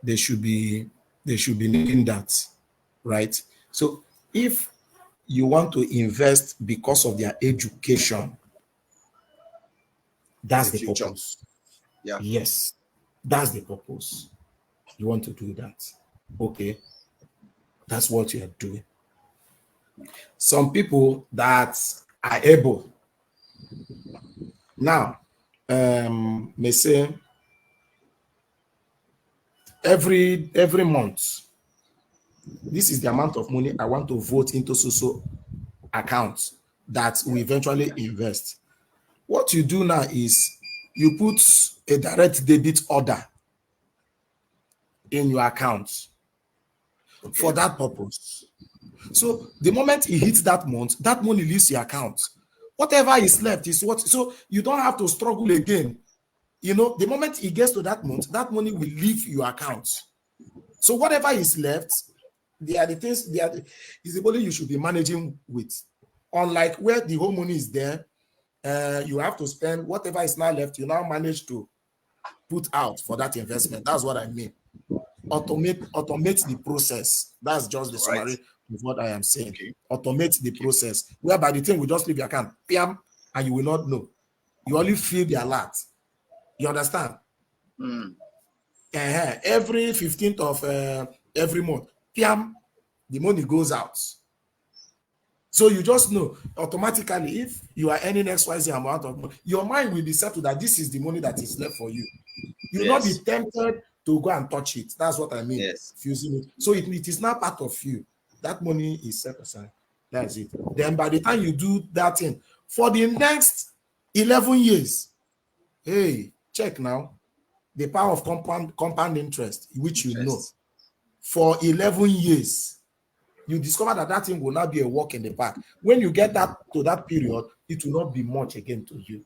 they should be needing that, right? So if you want to invest because of their education, that's the purpose. Yeah. Yes, that's the purpose. You want to do that. Okay. That's what you are doing. Some people that are able now may say every month, this is the amount of money I want to vote into so account that we eventually invest. What you do now is you put a direct debit order in your account for that purpose. So the moment it hits that month, that money leaves your account. Whatever is left is what, so you don't have to struggle again. You know, the moment it gets to that month, that money will leave your account. So whatever is left, they are the things, is the money you should be managing with. Unlike where the whole money is there, you have to spend whatever is now left, you now manage to put out for that investment. That's what I mean. Automate the process. That's just the summary of what I am saying. Okay. Automate the process, whereby the thing will just leave your account, and you will not know. You only feel the alert. You understand? Every 15th of every month, the money goes out. So you just know automatically if you are earning XYZ amount of money, your mind will be settled that this is the money that is left for you. You will not be tempted to go and touch it. That's what I mean. Yes. Fusing it. So it is not part of you. That money is set aside. That's it. Then by the time you do that thing, for the next 11 years, hey, check now. The power of compound interest, which you know. For 11 years, you discover that thing will not be a walk in the park. When you get that to that period, it will not be much again to you.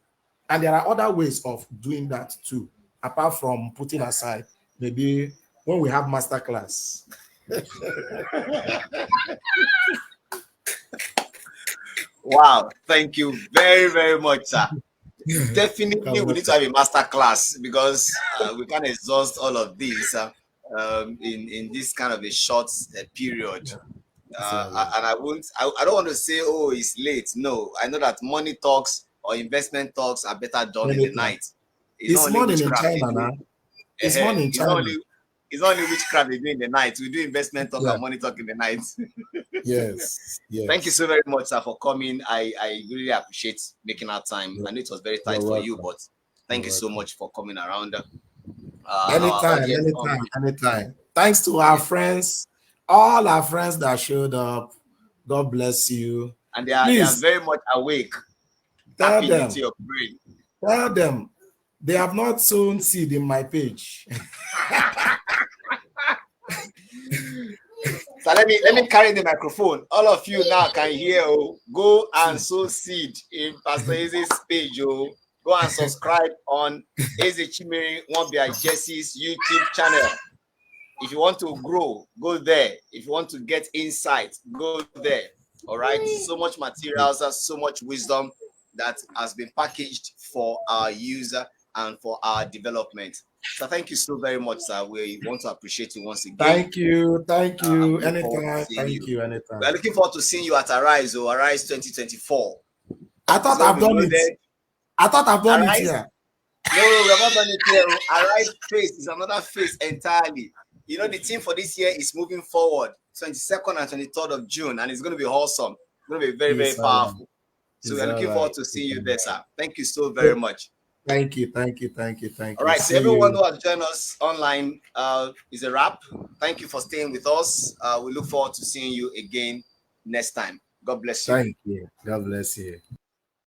And there are other ways of doing that too, apart from putting aside, maybe when we have masterclass. Wow, thank you very, very much, sir. Definitely, we need to have a masterclass because we can't exhaust all of these in this kind of a short period. And I don't want to say, oh, it's late. No, I know that money talks or investment talks are better done in the night. It's morning in China now. It's morning in China. It's only witchcraft we do in the night. We do investment talk and money talk in the night. Yes. Thank you so very much, sir, for coming. I really appreciate making our time. I know it was very tight for you, but thank you so much for coming around. Anytime. Thanks to our friends, all our friends that showed up. God bless you. And they are very much awake. Tell them into your brain. Tell them they have not sown seed in my page. So let me carry the microphone. All of you now can hear. Go and sow seed in Pastor Eze's page. Go and subscribe on Pst Ezechimere Nwaobia Jesse's YouTube channel. If you want to grow, go there. If you want to get insight, go there. All right. So much materials, so much wisdom that has been packaged for our user and for our development. So thank you so very much, sir. We want to appreciate you once again. Thank you. Anytime. Thank you. Anytime. We're looking forward to seeing you at Arise 2024. I thought I've done it. I thought I've done it here. No, we're not done it here. Arise Face is another face entirely. You know, the team for this year is moving forward, 22nd and 23rd of June, and it's going to be awesome. It's going to be very, very powerful. So we're looking forward to seeing you there, sir. Thank you so very much. Thank you. All right, so everyone who has joined us online is a wrap. Thank you for staying with us. We look forward to seeing you again next time. God bless you. Thank you. God bless you.